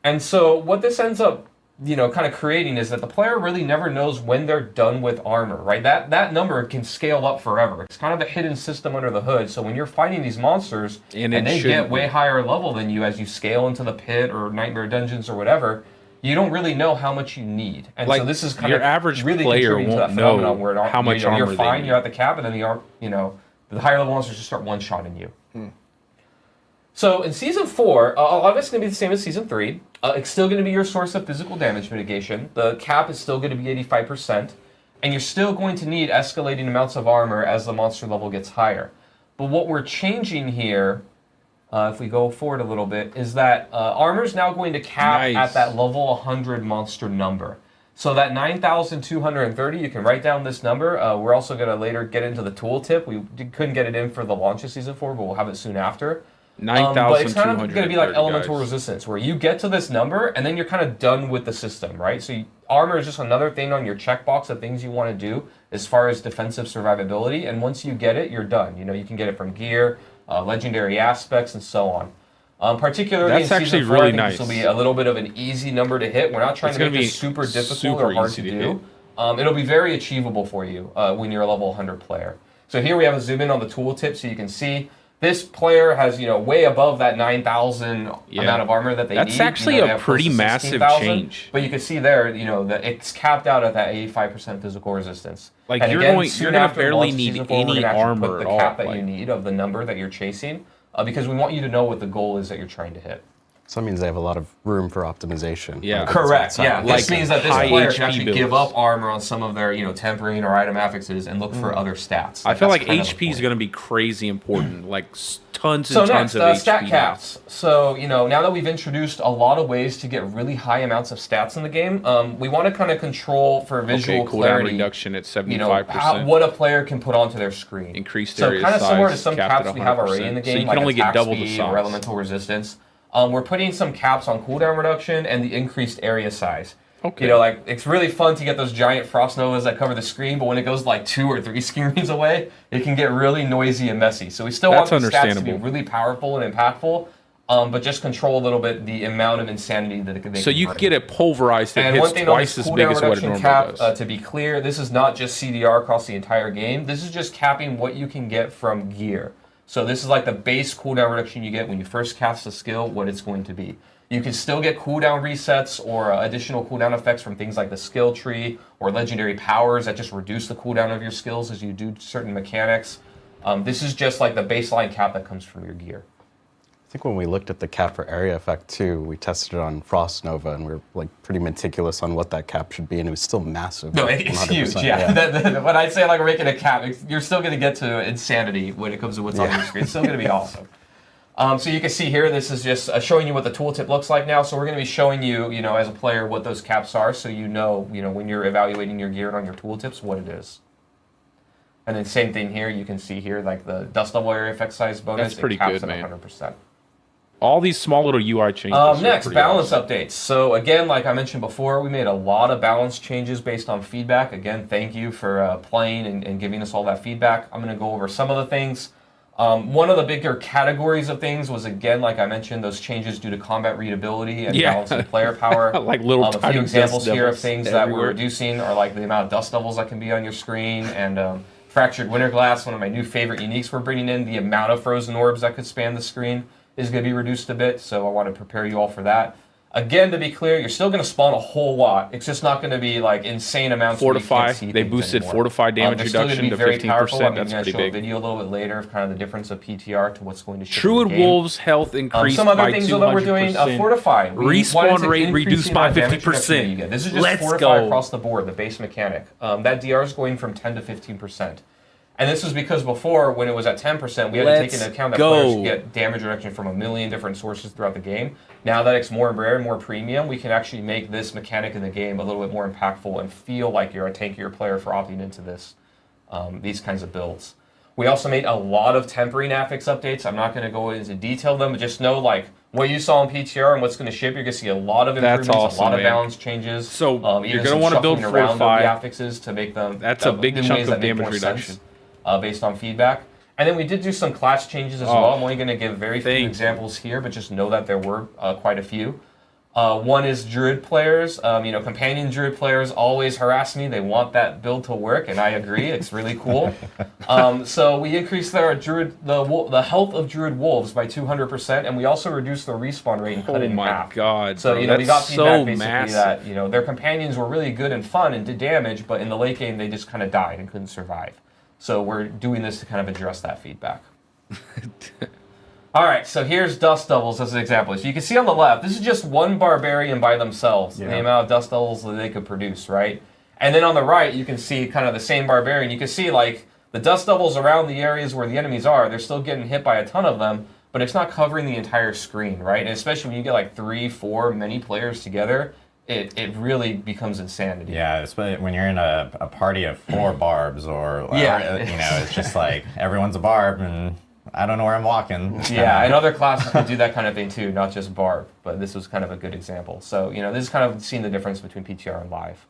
And so what this ends up, you know, kind of creating is that the player really never knows when they're done with armor, right? That number can scale up forever. It's kind of a hidden system under the hood. So when you're fighting these monsters and they get way higher level than you as you scale into the pit or nightmare dungeons or whatever, you don't really know how much you need. And Like, so this is kind your of average really player contributing to that won't know phenomenon where how much armor you're they fine, need. you're at the cap, and then the higher level monsters just start one-shotting you. So in Season 4, a lot of it's going to be the same as Season 3. It's still going to be your source of physical damage mitigation. The cap is still going to be 85%. And you're still going to need escalating amounts of armor as the monster level gets higher. But what we're changing here, if we go forward a little bit, is that armor is now going to cap at that level 100 monster number. So that 9,230, you can write down this number. We're also going to later get into the tooltip. We couldn't get it in for the launch of Season 4, but we'll have it soon after. But it's kind of going to be like elemental resistance, where you get to this number, and then you're kind of done with the system, right? So armor is just another thing on your checkbox of things you want to do as far as defensive survivability, and once you get it, you're done. You know, you can get it from gear, legendary aspects, and so on. Particularly That's in actually Season 4, really I think nice. this will be a little bit of an easy number to hit. We're not trying to make this super difficult or hard to do. It'll be very achievable for you when you're a level 100 player. So here we have a zoom in on the tooltip so you can see This player has, way above that 9,000 amount of armor that they need. That's actually a pretty massive change. But you can see there, that it's capped out at that 85% physical resistance. Like and you're again, going to barely need any armor put at the all. cap that you need of the number that you're chasing, because we want you to know what the goal is that you're trying to hit. So that means they have a lot of room for optimization. Yeah. Correct. Yeah. Like this means that this high player HP can actually builds. give up armor on some of their, tempering or item affixes and look for other stats. I feel like that's kind of the HP is point. going to be crazy important. Like tons So and tons next, of HP. stat now. caps. So, now that we've introduced a lot of ways to get really high amounts of stats in the game, we want to kind of control for visual cooldown clarity. reduction at 75%. What a player can put onto their screen. Increased so area kind of similar to size, some capped caps at we have already 100%. in the So game, you like can only get attack double the speed size. or elemental resistance. We're putting some caps on cooldown reduction and the increased area size. Okay. Like it's really fun to get those giant frost novas that cover the screen, but when it goes like 2 or 3 screens away, it can get really noisy and messy. So we still want the stats to be really powerful and impactful, but just control a little bit the amount of insanity that they So can you bring. get it pulverized that And hits one thing on twice this as big cooldown as what it reduction normally cap, does. to be clear, this is not just CDR across the entire game. This is just capping what you can get from gear. So this is like the base cooldown reduction you get when you first cast a skill, what it's going to be. You can still get cooldown resets or additional cooldown effects from things like the skill tree or legendary powers that just reduce the cooldown of your skills as you do certain mechanics. This is just like the baseline cap that comes from your gear. I think when we looked at the cap for area effect too, we tested it on Frost Nova, and we were like pretty meticulous on what that cap should be, and it was still massive. No, it's huge. Yeah. When I say like we're making a cap, you're still going to get to insanity when it comes to what's on your screen. It's still going to be awesome. So you can see here, this is just showing you what the tooltip looks like now. So we're going to be showing you, as a player, what those caps are, so when you're evaluating your gear on your tooltips, what it is. And then same thing here. You can see here, like the dust level area effect size bonus. That's pretty it caps good, at man. 100%. All these small little UI changes. Next, balance updates. So again, like I mentioned before, we made a lot of balance changes based on feedback. Again, thank you for playing and giving us all that feedback. I'm going to go over some of the things. One of the bigger categories of things was, again, like I mentioned, those changes due to combat readability and balancing player power. Like little a tiny few examples dust here of devils things that we're everywhere. reducing are like the amount of dust levels that can be on your screen, and Fractured Winter Glass, one of my new favorite uniques we're bringing in. The amount of frozen orbs that could span the screen is going to be reduced a bit, so I want to prepare you all for that. Again, to be clear, you're still going to spawn a whole lot. It's just not going to be like insane amounts. Fortify. They boosted Fortify damage reduction to 15%. I'm That's going to pretty show a big. video a little bit later of kind of the difference of PTR to what's going to ship Druid in the game. Wolves health increased Some other by things 200%. that we're doing, Fortify. We Respawn wanted to rate increase reduced the by amount of damage reduction that 50%. you get. This is just Let's Fortify go. across the board, the base mechanic. That DR is going from 10 to 15%. And this was because before, when it was at 10%, we had to take into account that players get damage reduction from a million different sources throughout the game. Now that it's more rare and more premium, we can actually make this mechanic in the game a little bit more impactful and feel like you're a tankier player for opting into this, these kinds of builds. We also made a lot of tempering affix updates. I'm not going to go into detail them, but just know like what you saw in PTR and what's going to ship. You're going to see a lot of improvements, awesome, a lot of man. balance changes. So you're even going to some want to build shuffling around of Fortify. the affixes to make them. That's a big in chunk ways of that make damage more reduction. sense, based on feedback. And then we did do some class changes as well. I'm only going to give very few examples here, but just know that there were quite a few. One is Druid players. Companion Druid players always harass me. They want that build to work, and I agree. It's really cool. So we increased the health of Druid Wolves by 200%, and we also reduced the respawn rate and cut it in half. Oh my god! So bro, we got that's feedback so basically massive. that their companions were really good and fun and did damage, but in the late game they just kind of died and couldn't survive. So we're doing this to kind of address that feedback. All right, so here's Dust Devils as an example. So you can see on the left, this is just one barbarian by themselves, the amount of Dust Devils that they could produce, right? And then on the right, you can see kind of the same barbarian. You can see like the Dust Devils around the areas where the enemies are, they're still getting hit by a ton of them, but it's not covering the entire screen, right? And especially when you get like 3, 4, many players together, it really becomes insanity. Yeah, especially when you're in a party of 4 barbs or, it's just like everyone's a barb and I don't know where I'm walking. Yeah, and other classes can do that kind of thing too, not just barb, but this was kind of a good example. So, this is kind of seeing the difference between PTR and live.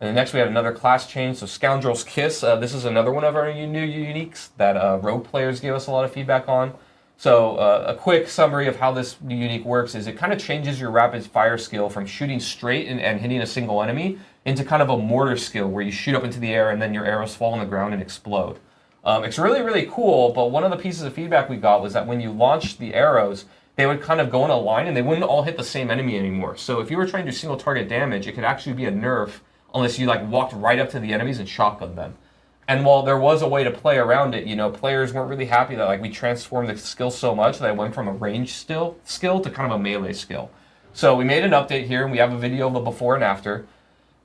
And then next we have another class change, so Scoundrel's Kiss. This is another one of our new uniques that rogue players gave us a lot of feedback on. So a quick summary of how this new unique works is it kind of changes your rapid fire skill from shooting straight and hitting a single enemy into kind of a mortar skill where you shoot up into the air and then your arrows fall on the ground and explode. It's really, really cool, but one of the pieces of feedback we got was that when you launched the arrows, they would kind of go in a line and they wouldn't all hit the same enemy anymore. So if you were trying to do single target damage, it could actually be a nerf unless you like walked right up to the enemies and shotgunned them. And while there was a way to play around it, players weren't really happy that like we transformed the skill so much that it went from a range skill to kind of a melee skill. So we made an update here, and we have a video of the before and after.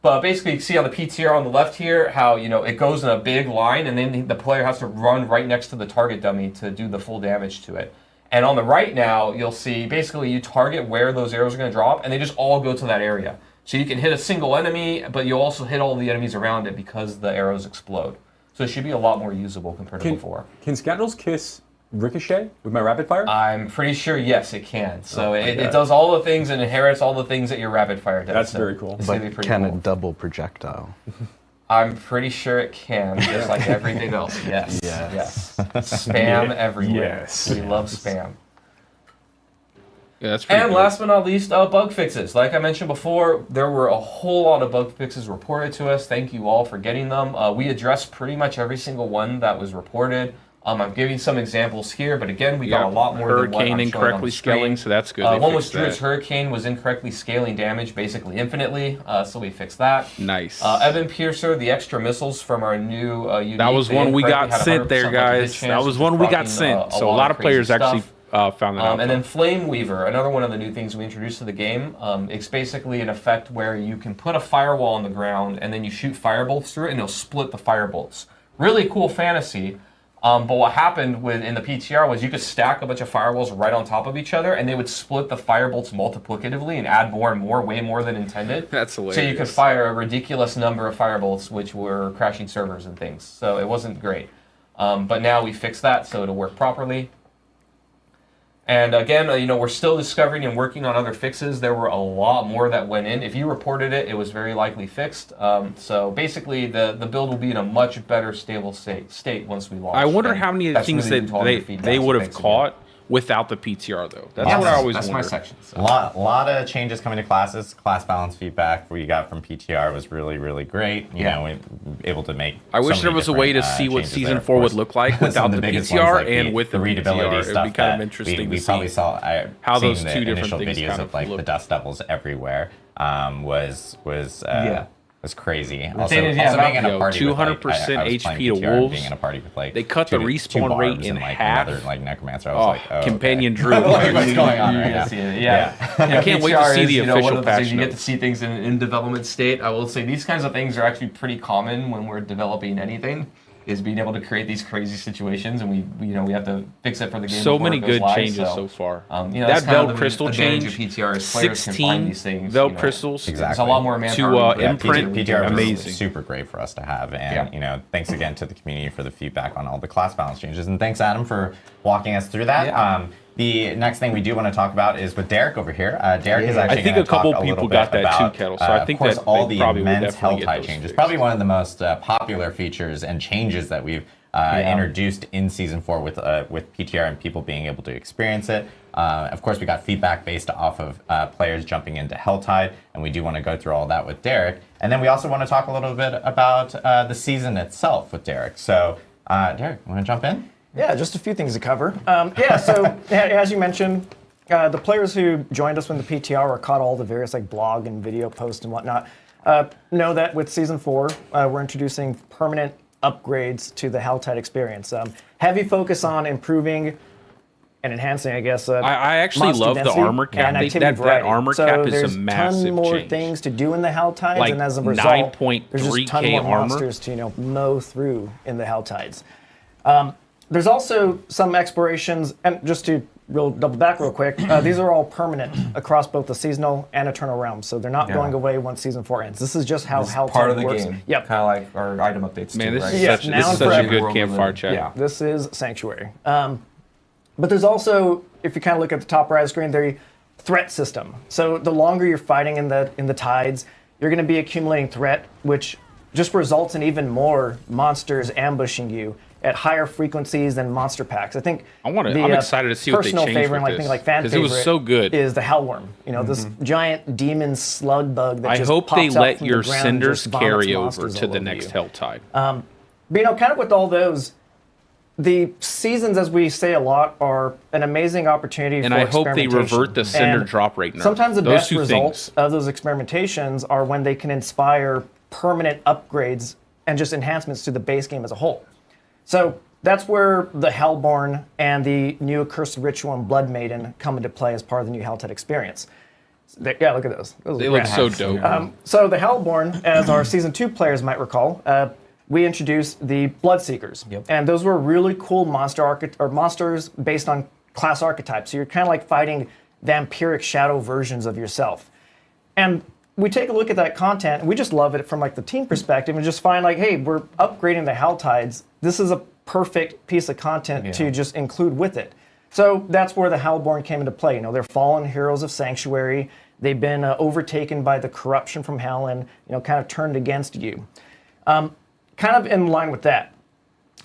But basically, you can see on the PTR on the left here how it goes in a big line, and then the player has to run right next to the target dummy to do the full damage to it. And on the right now, you'll see basically you target where those arrows are going to drop, and they just all go to that area. So you can hit a single enemy, but you also hit all the enemies around it because the arrows explode. So it should be a lot more usable compared to before. Can Scoundrel's Kiss ricochet with my rapid fire? I'm pretty sure, yes, it can. So it does all the things and inherits all the things that your rapid fire does. That's very cool. But can it double projectile? I'm pretty sure it can, just like everything else. Yes. Spam everywhere. Yes. We love spam. Yeah, that's pretty And cool. last but not least, bug fixes. Like I mentioned before, there were a whole lot of bug fixes reported to us. Thank you all for getting them. We addressed pretty much every single one that was reported. I'm giving some examples here, but again, we got a lot more than what I'm Hurricane incorrectly scaling, so that's good. One was Druid's Hurricane was incorrectly scaling damage basically infinitely, so we fixed that. Nice. Evan Piercer, the extra missiles from our new unique. That was one we got sent there, guys. That was one we got sent. So a lot of players actually found that out. And then Flame Weaver, another one of the new things we introduced to the game. It's basically an effect where you can put a firewall on the ground and then you shoot firebolts through it and it'll split the firebolts. Really cool fantasy. But what happened in the PTR was you could stack a bunch of firewalls right on top of each other, and they would split the firebolts multiplicatively and add more and more, way more than intended. That's hilarious. So you could fire a ridiculous number of firebolts, which were crashing servers and things. So it wasn't great. But now we fixed that, so it'll work properly. And again, we're still discovering and working on other fixes. There were a lot more that went in. If you reported it, it was very likely fixed. So basically, the build will be in a much better, stable state once we launch. I wonder how many things really that they would have caught without the PTR, though. That's what I always wonder. That's my section. So. A lot of changes coming to classes. Class balance feedback we got from PTR was really, really great. You know, we were able to make. I wish there was a way to see what Season 4 would look like without the PTR and with the PTR. It would be kind of interesting to see. We probably saw how those the two different initial things videos kind of like look. the dust devils everywhere was crazy. Also being in a party 200% HP to wolves. Being in a party with like They cut the respawn rate in half. Another, like necromancer. I was like, oh, Companion okay. Drew. Like, what's going on right now? I can't wait to see the official one of the patch things you get notes. to see things in development state. I will say these kinds of things are actually pretty common when we're developing anything. Is being able to create these crazy situations, and we have to fix it for the game. So before many it goes good live, changes so far. That Veld Crystal change, of PTR is players can find these things. Veld Crystals. Exactly. There's a lot more manpower to imprint. PTR Amazing. was super great for us to have, and thanks again to the community for the feedback on all the class balance changes, and thanks Adam for walking us through that. Yeah. The next thing we do want to talk about is with Derek over here. Derek is actually I think going a to talk couple a people little got bit that about, too, Kettle. So I think of course, that all they the probably would immense definitely Helltide get those changes. fixed. Probably one of the most popular features and changes that we've introduced in Season 4 with PTR and people being able to experience it. Of course, we got feedback based off of players jumping into Helltide, and we do want to go through all that with Derek. And then we also want to talk a little bit about the season itself with Derek. So, Derek, want to jump in? Yeah, just a few things to cover. So as you mentioned, the players who joined us when the PTR or caught all the various like blog and video posts and whatnot know that with Season 4, we're introducing permanent upgrades to the Helltide experience. Heavy focus on improving and enhancing, I guess. I actually love the armor cap. That armor cap is a massive There's a ton more change. things to do in the Helltides, Like and as a result, there's just a ton 9.3K more armor. monsters to mow through in the Helltides. There's also some explorations, and just to double back real quick, these are all permanent across both the seasonal and eternal realms, so they're not going away once Season 4 ends. This is just how Helltide part of the works. game. Yep. Kind of like our item updates. Man, too, this right? is Yes, such, now this is and such a forever. good campfire chat. Yeah. This is Sanctuary. But there's also, if you kind of look at the top right of the screen, the threat system. So the longer you're fighting in the tides, you're going to be accumulating threat, which just results in even more monsters ambushing you at higher frequencies than monster packs. I think I'm excited to see what they personal change favorite, with like, this, like fan 'cause it was favorite so good. is the Hellworm. This giant demon slug bug that I just hope pops they up let from your the ground and cinders just vomits carry over monsters to all the over next you. Helltide. But kind of with all those, the seasons, as we say a lot, are an amazing opportunity And for I hope they experimentation. revert the Cinder And drop rate nerf. Sometimes the Those best two results things. of those experimentations are when they can inspire permanent upgrades and just enhancements to the base game as a whole. So that's where the Hellborn and the new Accursed Ritual and Blood Maiden come into play as part of the new Helltide experience. Yeah, look at those. Those They are look rad. so dope. So the Hellborn, as our Season 2 players might recall, we introduced the Bloodseekers. And those were really cool monsters based on class archetypes. So you're kind of like fighting vampiric shadow versions of yourself. And we take a look at that content, and we just love it from like the team perspective, and just find like, hey, we're upgrading the Helltides. This is a perfect piece of content to just include with it. So that's where the Hellborn came into play. You know, they're fallen heroes of Sanctuary. They've been overtaken by the corruption from Hell and, you know, kind of turned against you. Kind of in line with that,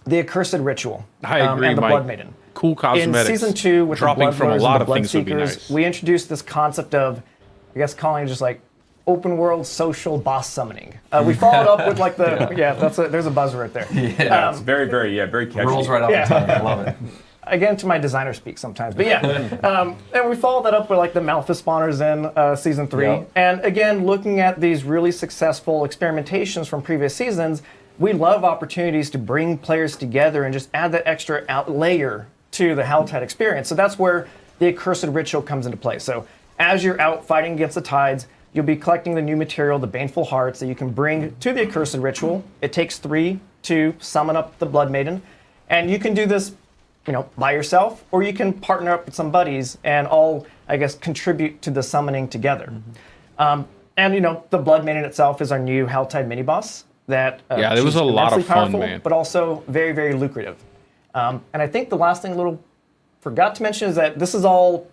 the Accursed Ritual I agree, and the Mike. Blood Maiden. Cool cosmetics. In Season 2, with dropping the from a Bloodlords lot and of the things would be Bloodseekers, nice. we introduced this concept of, I guess, calling it just like open world social boss summoning. We followed up with like the there's a buzz right there. It's very, very catchy. Rolls right off the tongue. I love it. Again, to my designer speak sometimes, but yeah. And we followed that up with like the Malphus spawners in Season 3. Yep. And again, looking at these really successful experimentations from previous seasons, we love opportunities to bring players together and just add that extra layer to the Helltide experience. So that's where the Accursed Ritual comes into play. So as you're out fighting against the Tides, you'll be collecting the new material, the Baneful Hearts, that you can bring to the Accursed Ritual. It takes 3 to summon up the Blood Maiden. And you can do this, you know, by yourself, or you can partner up with some buddies and all, I guess, contribute to the summoning together. And, you know, the Blood Maiden itself is our new Helltide mini-boss. That Yeah, there was she's a lot of immensely fun, powerful, man. but also very, very lucrative. And I think the last thing forgot to mention is that this is all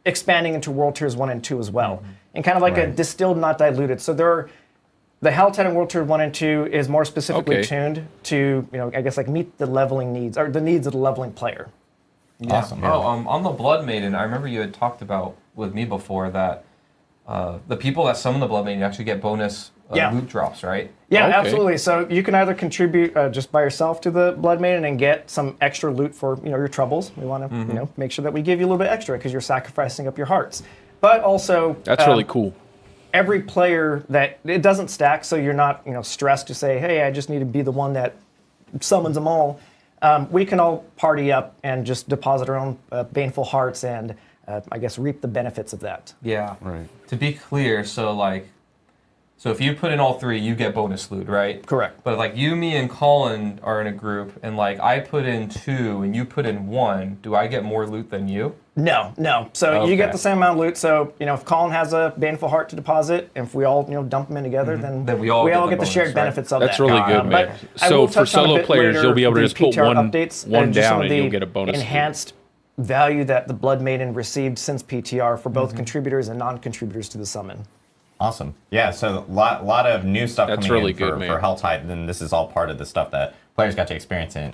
expanding into World Tiers 1 and 2 as well. And kind of like a distilled, not diluted. So the Helltide in World Tier 1 and 2 is more specifically tuned to, you know, I guess like meet the leveling needs, or the needs of the leveling player. Awesome. Oh, on the Blood Maiden, I remember you had talked about with me before that the people that summon the Blood Maiden actually get bonus loot drops, right? Yeah, Okay. absolutely. So you can either contribute just by yourself to the Blood Maiden and get some extra loot for, you know, your troubles. We want to, you know, make sure that we give you a little bit extra because you're sacrificing up your hearts. But also, That's really cool. every player that it doesn't stack, so you're not, you know, stressed to say, hey, I just need to be the one that summons them all. We can all party up and just deposit our own Baneful Hearts and I guess reap the benefits of that. Yeah. Right. To be clear, so if you put in all 3, you get bonus loot, right? Correct. But like you, me, and Colin are in a group, and like I put in 2 and you put in 1, do I get more loot than you? No. So you get Okay. the same amount of loot. So, you know, if Colin has a Baneful Heart to deposit, if we all, you know, dump them in together, then Then we all get the get the bonus, shared right? benefits of That's that. really good, But man. I So will for touch on a solo bit players, later you'll be able to the just put PTR one updates down just some and of you'll the get a bonus. enhanced value that the Blood Maiden received since PTR for both contributors and non-contributors to the summon. Awesome. Yeah, so a lot of new stuff That's coming really in good, man. for Helltide, and this is all part of the stuff that players got to experience in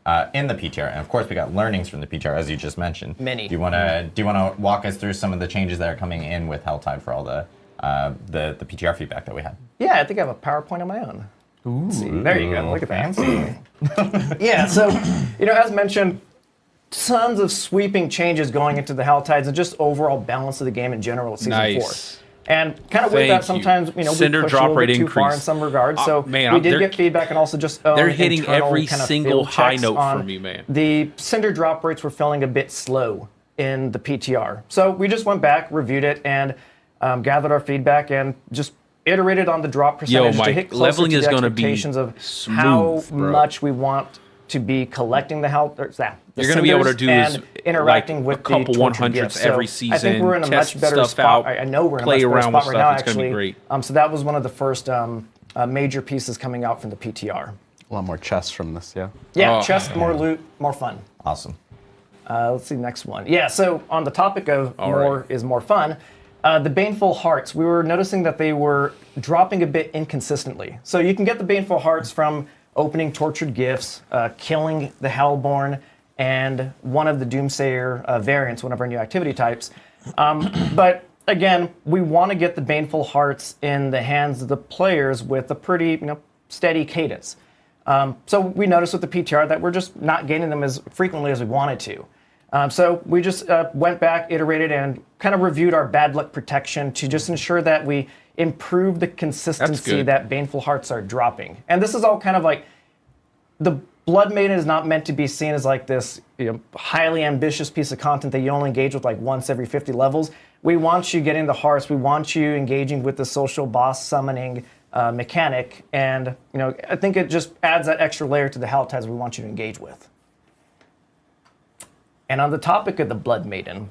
the PTR. And of course, we got learnings from the PTR, as you just mentioned. Many. Do you want to walk us through some of the changes that are coming in with Helltide for all the PTR feedback that we had? Yeah, I think I have a PowerPoint on my own. Ooh, See, there you go. Look at that. fancy. Yeah, so, you know, as mentioned, tons of sweeping changes going into the Helltides and just overall balance of the game in general with Season 4. Nice. And kind of with Thank that, you. sometimes, you know, Cinder we push drop a little rate bit too far in increase. some regards. So man, we did they're- get feedback and also just they're hitting internal every kind of single field high checks note on for me, man. The Cinder drop rates were feeling a bit slow in the PTR. So we just went back, reviewed it, and gathered our feedback and just iterated on the drop percentage to Mike, hit closer leveling to is the gonna be expectations of smooth, how bro. much we want to be collecting the health. Or, the You're going to be able to cinders do is and interacting like with a couple the tortured 100s gifts. every So season. I think we're in a test much better stuff spot. out, I know we're in a play much better around with spot right stuff. now, It's going to actually. be great. So that was one of the first major pieces coming out from the PTR. A lot more chests from this, yeah. Yeah, Oh. chest, more loot, more fun. Awesome. Let's see, next one. Yeah, so on the topic of All more right. is more fun, the Baneful Hearts, we were noticing that they were dropping a bit inconsistently. So you can get the Baneful Hearts from opening tortured gifts, killing the Hellborn, and one of the Doomsayer variants, one of our new activity types. But again, we want to get the Baneful Hearts in the hands of the players with a pretty steady cadence. So we noticed with the PTR that we're just not gaining them as frequently as we wanted to. So we just went back, iterated, and kind of reviewed our bad luck protection to just ensure that we improve the consistency that Baneful Hearts are dropping. And this is all kind of like, the Blood Maiden is not meant to be seen as like this highly ambitious piece of content that you only engage with like once every 50 levels. We want you getting the hearts. We want you engaging with the social boss summoning mechanic. And I think it just adds that extra layer to the Helltides we want you to engage with. And on the topic of the Blood Maiden,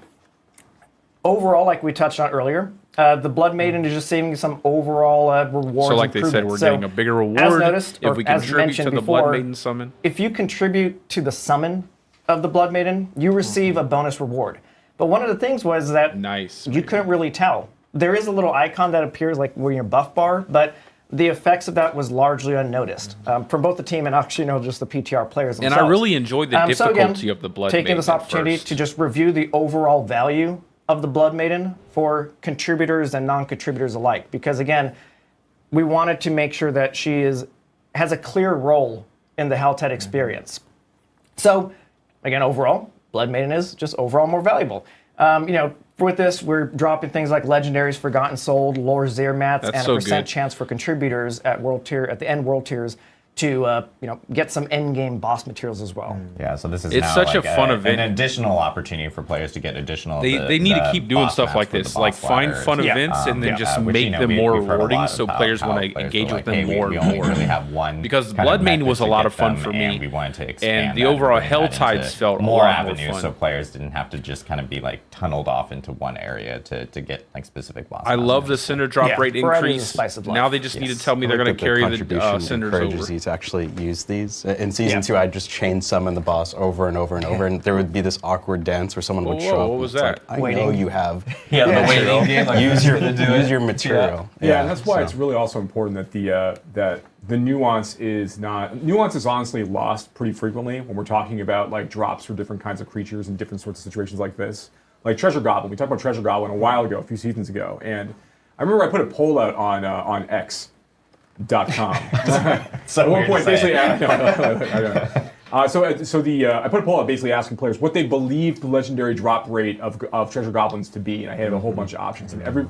overall, like we touched on earlier, the Blood Maiden is just seeing some overall rewards. So like they said, we're getting a bigger reward as noticed, if we contribute to the Blood Maiden summon. If you contribute to the summon of the Blood Maiden, you receive a bonus reward. But one of the things was that you couldn't really tell. There is a little icon that appears like where your buff bar, but the effects of that was largely unnoticed from both the team and actually just the PTR players themselves. And I really enjoyed the difficulty of the Blood Maiden. Taking this opportunity to just review the overall value of the Blood Maiden for contributors and non-contributors alike. Because again, we wanted to make sure that she has a clear role in the Helltide experience. So again, overall, Blood Maiden is just overall more valuable. With this, we're dropping things like legendaries, Forgotten Soul, Lore Zermats, and a percent chance for contributors at the end world tiers to get some endgame boss materials as well. Yeah, so this is it's now such like a fun event. An additional opportunity for players to get additional. They need to keep doing stuff like this, like find fun events and then just make them more rewarding, so players want to engage with them more and more. Really have one because Blood Maiden was a lot of fun for me, and we wanted to expand and the overall Helltides felt more a lot avenues, more fun. so players didn't have to just kind of be like tunneled off into one area to get like specific bosses. I love the cinder drop rate increase. Now they just need to tell me they're going to carry the cinders over. You to actually use these. In Season 2, I'd just chain summon the boss over and over and over, and there would be this awkward dance where someone would show up. What was that? Like, I know you have the waiting game. Like, use your material. Yeah, and that's why it's really also important that the nuance is not. Nuance is honestly lost pretty frequently when we're talking about like drops for different kinds of creatures in different sorts of situations like this. Like Treasure Goblin. We talked about Treasure Goblin a while ago, a few seasons ago, and I remember I put a poll out on X. .com. So at one point, basically, I put a poll out basically asking players what they believed the legendary drop rate of Treasure Goblins to be, and I had a whole bunch of options, and I think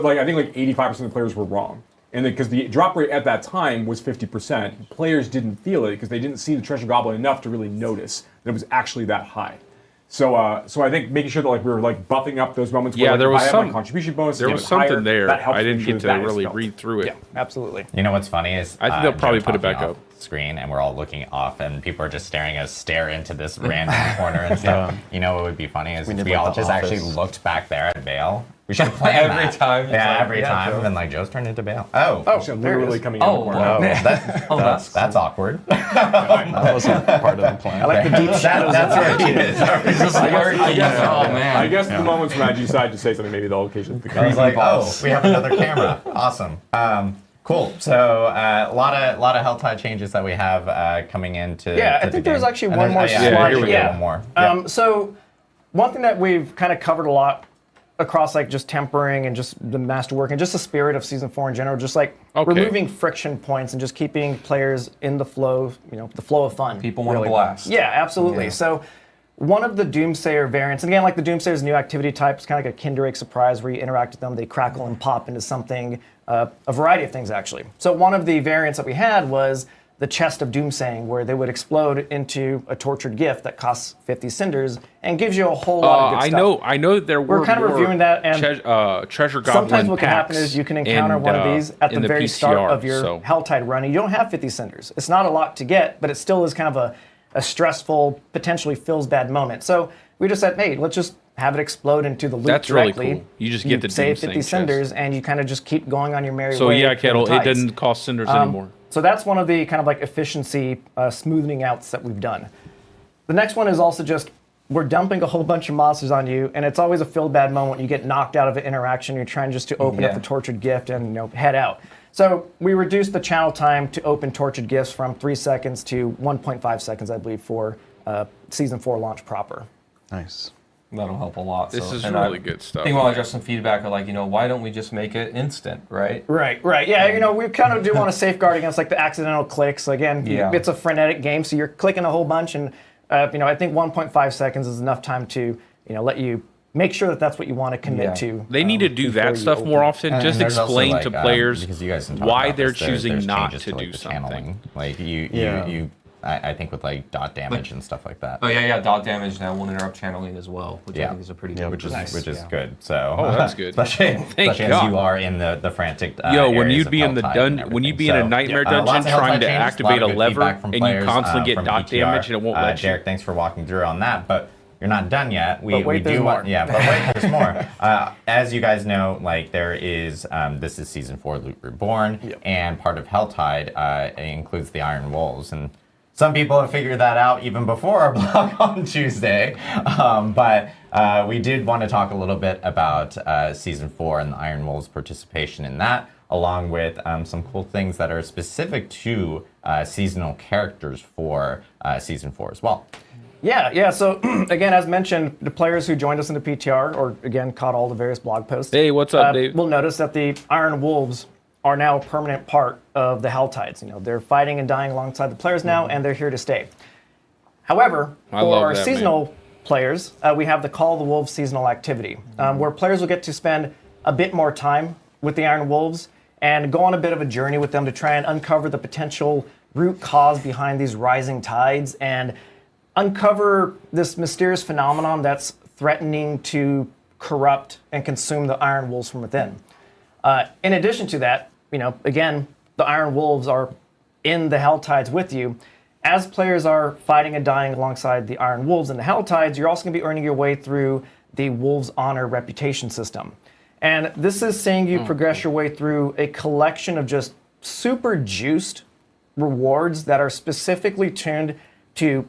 like 85% of the players were wrong, and because the drop rate at that time was 50%, players didn't feel it because they didn't see the Treasure Goblin enough to really notice that it was actually that high. So I think making sure that like we were like buffing up those moments where there was I had some my contribution bonus. There was something higher, there. I didn't get to really felt. read through it. Yeah, absolutely. You know what's funny is I think they'll probably Joe put it back talking up. off screen, and we're all looking off, and people are just staring at us stare into this random corner and stuff. You know what would be funny is if we all just actually looked back there at Bale. We should play every time. Yeah, every time. And like Joe's turned into Bale. Oh, literally coming in the corner. That's awkward. That wasn't part of the plan. I like the deep shadows. That's where he is. I guess the moments when I decide to say something, maybe they'll occasionally. I was like, we have another camera. Awesome. Cool. So a lot of Helltide changes that we have coming into. Yeah, I think there's actually one more slide. Here we go. One more. So one thing that we've kind of covered a lot across like just tempering and just the masterwork and just the spirit of Season 4 in general, just like removing friction points and just keeping players in the flow, the flow of fun. People want to blast. Yeah, absolutely. Yeah. So one of the Doomsayer variants, and again, like the Doomsayer's new activity type, it's kind of like a Kinder Egg surprise where you interact with them, they crackle and pop into something, a variety of things actually. So one of the variants that we had was the chest of Doomsaying, where they would explode into a tortured gift that costs 50 cinders and gives you a whole lot of good stuff. I know there were We're kind of reviewing that, and Treasure Goblin sometimes what can happen is you can encounter one of these at the very start of your Helltide run, and you don't have 50 cinders. It's not a lot to get, but it still is kind of a stressful, potentially feels bad moment. So we just said, hey, let's just have it explode into the loop That's directly. Really cool. You just get the save 50 cinders, and you kind of just keep going on your merry way. So yeah, Kettle, it doesn't cost cinders anymore. So that's one of the kind of like efficiency smoothing outs that we've done. The next one is also just, we're dumping a whole bunch of monsters on you, and it's always a feel bad moment when you get knocked out of an interaction, you're trying just to open up the tortured gift and head out. So we reduced the channel time to open tortured gifts from 3 seconds to 1.5 seconds, I believe, for Season 4 launch proper. Nice. That'll help a lot. This is and really good stuff. I think we'll address some feedback of like, why don't we just make it instant, right? Right. Yeah, we kind of do want to safeguard against like the accidental clicks. Again, it's a frenetic game, so you're clicking a whole bunch, and I think 1.5 seconds is enough time to let you make sure that that's what you want to commit to. They need to do that stuff more often. And just there's explain also, to players because you guys can talk why about they're this, choosing there's not changes to like, do the something. channeling. Like I think with like dot damage and stuff like that. Oh yeah, dot damage now won't interrupt channeling as well, which I think is a pretty good. Which is nice. Good. So that's good. especially God. as you are in the frantic. When you'd be in the when you'd be in a nightmare dungeon trying to activate a lever and you constantly get dot damage and it won't let you. Derek, thanks for walking through on that, but you're not done yet. But wait, there's more. But wait, there's more. As you guys know, like there is, this is season 4, Loot Reborn, and part of Helltide includes the Iron Wolves, and some people have figured that out even before our blog on Tuesday. But we did want to talk a little bit about season 4 and the Iron Wolves' participation in that, along with some cool things that are specific to seasonal characters for season 4 as well. Yeah. So again, as mentioned, the players who joined us in the PTR, or again caught all the various blog posts. Hey, what's up, Dave? Will notice that the Iron Wolves are now a permanent part of the Helltides. They're fighting and dying alongside the players now, and they're here to stay. However, for our seasonal players, we have the Call of the Wolves seasonal activity, where players will get to spend a bit more time with the Iron Wolves and go on a bit of a journey with them to try and uncover the potential root cause behind these rising tides and uncover this mysterious phenomenon that's threatening to corrupt and consume the Iron Wolves from within. In addition to that, again, the Iron Wolves are in the Helltides with you. As players are fighting and dying alongside the Iron Wolves in the Helltides, you're also going to be earning your way through the Wolves Honor reputation system. And this is seeing you progress your way through a collection of just super juiced rewards that are specifically tuned to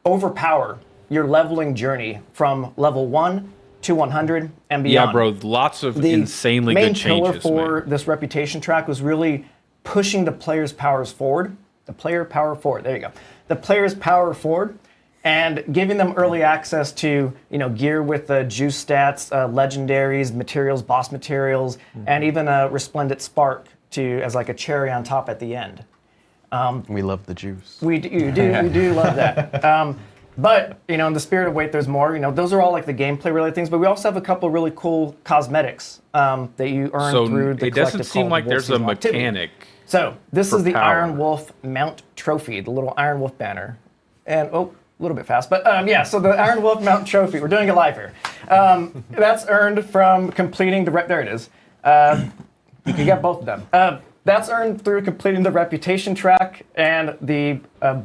overpower your leveling journey from level 1 to 100 and beyond. Yeah, bro, lots of insanely good changes. The main pillar for this reputation track was really pushing the player's powers forward. The player power forward. There you go. The player's power forward, and giving them early access to gear with juice stats, legendaries, materials, boss materials, and even a resplendent spark as like a cherry on top at the end. We love the juice. We do love that. But in the spirit of wait, there's more. Those are all like the gameplay related things. But we also have a couple really cool cosmetics that you earn through the it doesn't seem like there's a mechanic. So this is the power. Iron Wolf Mount Trophy, the little Iron Wolf banner, and a little bit fast, but so the Iron Wolf Mount Trophy. We're doing it live here. That's earned from completing the there it is. You can get both of them. That's earned through completing the reputation track, and the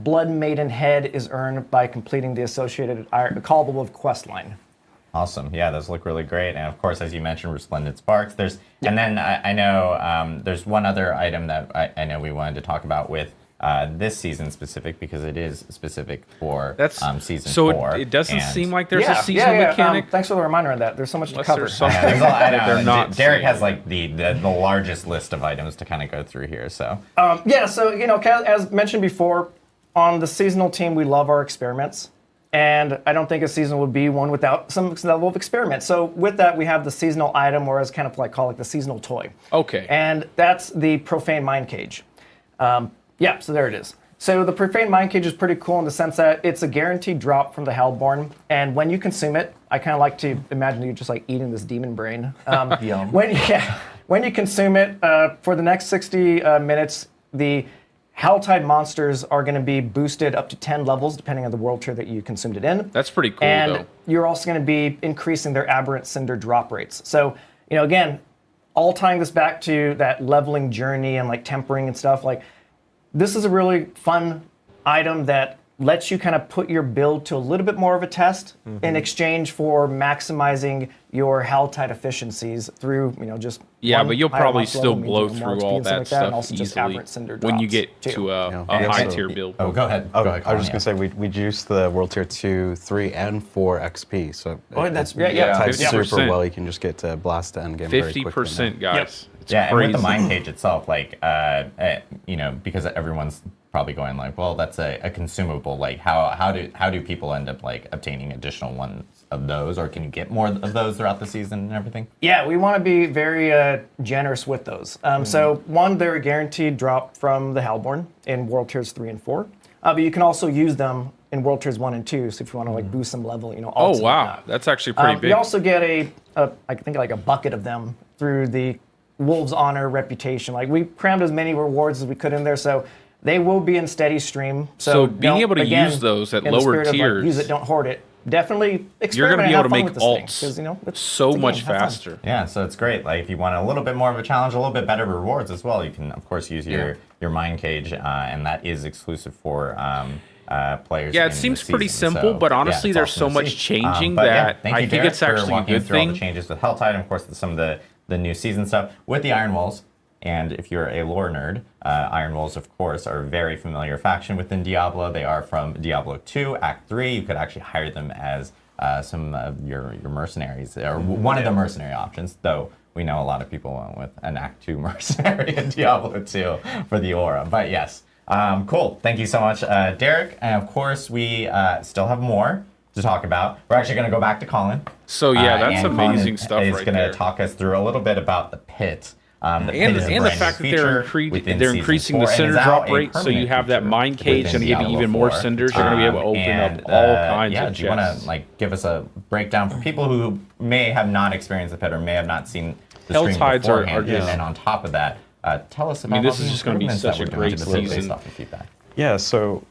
Blood Maiden head is earned by completing the associated Call of the Wolf quest line. Awesome. Yeah, those look really great. And of course, as you mentioned, Resplendent Sparks. And then I know there's one other item that I know we wanted to talk about with this season specific, because it is specific for season 4. So it doesn't seem like there's a seasonal mechanic. Thanks for the reminder on that. There's so much to cover. Derek has like the largest list of items to kind of go through here. So as mentioned before, on the seasonal team, we love our experiments. And I don't think a season would be one without some level of experiment. So with that, we have the seasonal item, or as kind of like call it the seasonal toy. Okay. And that's the Profane Mind Cage. So there it is. So the Profane Mind Cage is pretty cool in the sense that it's a guaranteed drop from the Hellborn. And when you consume it, I kind of like to imagine you just like eating this demon brain. Yum. When you consume it, for the next 60 minutes, the Helltide monsters are going to be boosted up to 10 levels, depending on the world tier that you consumed it in. That's pretty cool, and though. You're also going to be increasing their Aberrant Cinder drop rates. So, again, all tying this back to that leveling journey and like tempering and stuff, like this is a really fun item that lets you kind of put your build to a little bit more of a test in exchange for maximizing your Helltide efficiencies through, just but you'll probably still level, blow through all that stuff easily when you get to a high tier build. Oh, go ahead. I was just going to say, we juiced the World Tier 2, 3, and 4 XP. So that's ties 50%. super well. You can just get to blast to endgame very quickly. 50%, guys. It's and crazy. with the Mind Cage itself, like, because everyone's probably going like, well, that's a consumable. Like, how do people end up like obtaining additional ones of those, or can you get more of those throughout the season and everything? Yeah, we want to be very generous with those. So one, they're a guaranteed drop from the Hellborn in World Tiers 3 and 4, but you can also use them in World Tiers 1 and 2. So if you want to like boost some level, Oh wow, that's actually pretty big. You also get I think like a bucket of them through the Wolves Honor reputation. Like we crammed as many rewards as we could in there, so they will be in steady stream. So being able to use those at lower tiers, use it, don't hoard it. Definitely experiment. You're going to be able to make alts it's so much faster. Yeah, so it's great. Like if you want a little bit more of a challenge, a little bit better rewards as well, you can of course use your mind cage, and that is exclusive for players. Yeah, it seems pretty simple, but honestly, there's so much changing that I think it's actually a good thing. All the changes with Helltide, and of course some of the new season stuff with the Iron Wolves. And if you're a lore nerd, Iron Wolves, of course, are a very familiar faction within Diablo. They are from Diablo 2, Act 3. You could actually hire them as some of your mercenaries, or one of the mercenary options, though we know a lot of people went with an Act 2 mercenary in Diablo 2 for the aura. But yes, cool. Thank you so much, Derek. And of course, we still have more to talk about. We're actually going to go back to Colin. So yeah, that's amazing stuff right there. He's going to talk us through a little bit about the pit. And the fact that they're increasing the cinder drop rate, so you have that mind cage and give you even more cinders. You're going to be able to open up all kinds of chests. Do you want to like give us a breakdown for people who may have not experienced the pit or may have not seen the stream beforehand? And on top of that, tell us about. This is just going to be such a great season. Yeah, so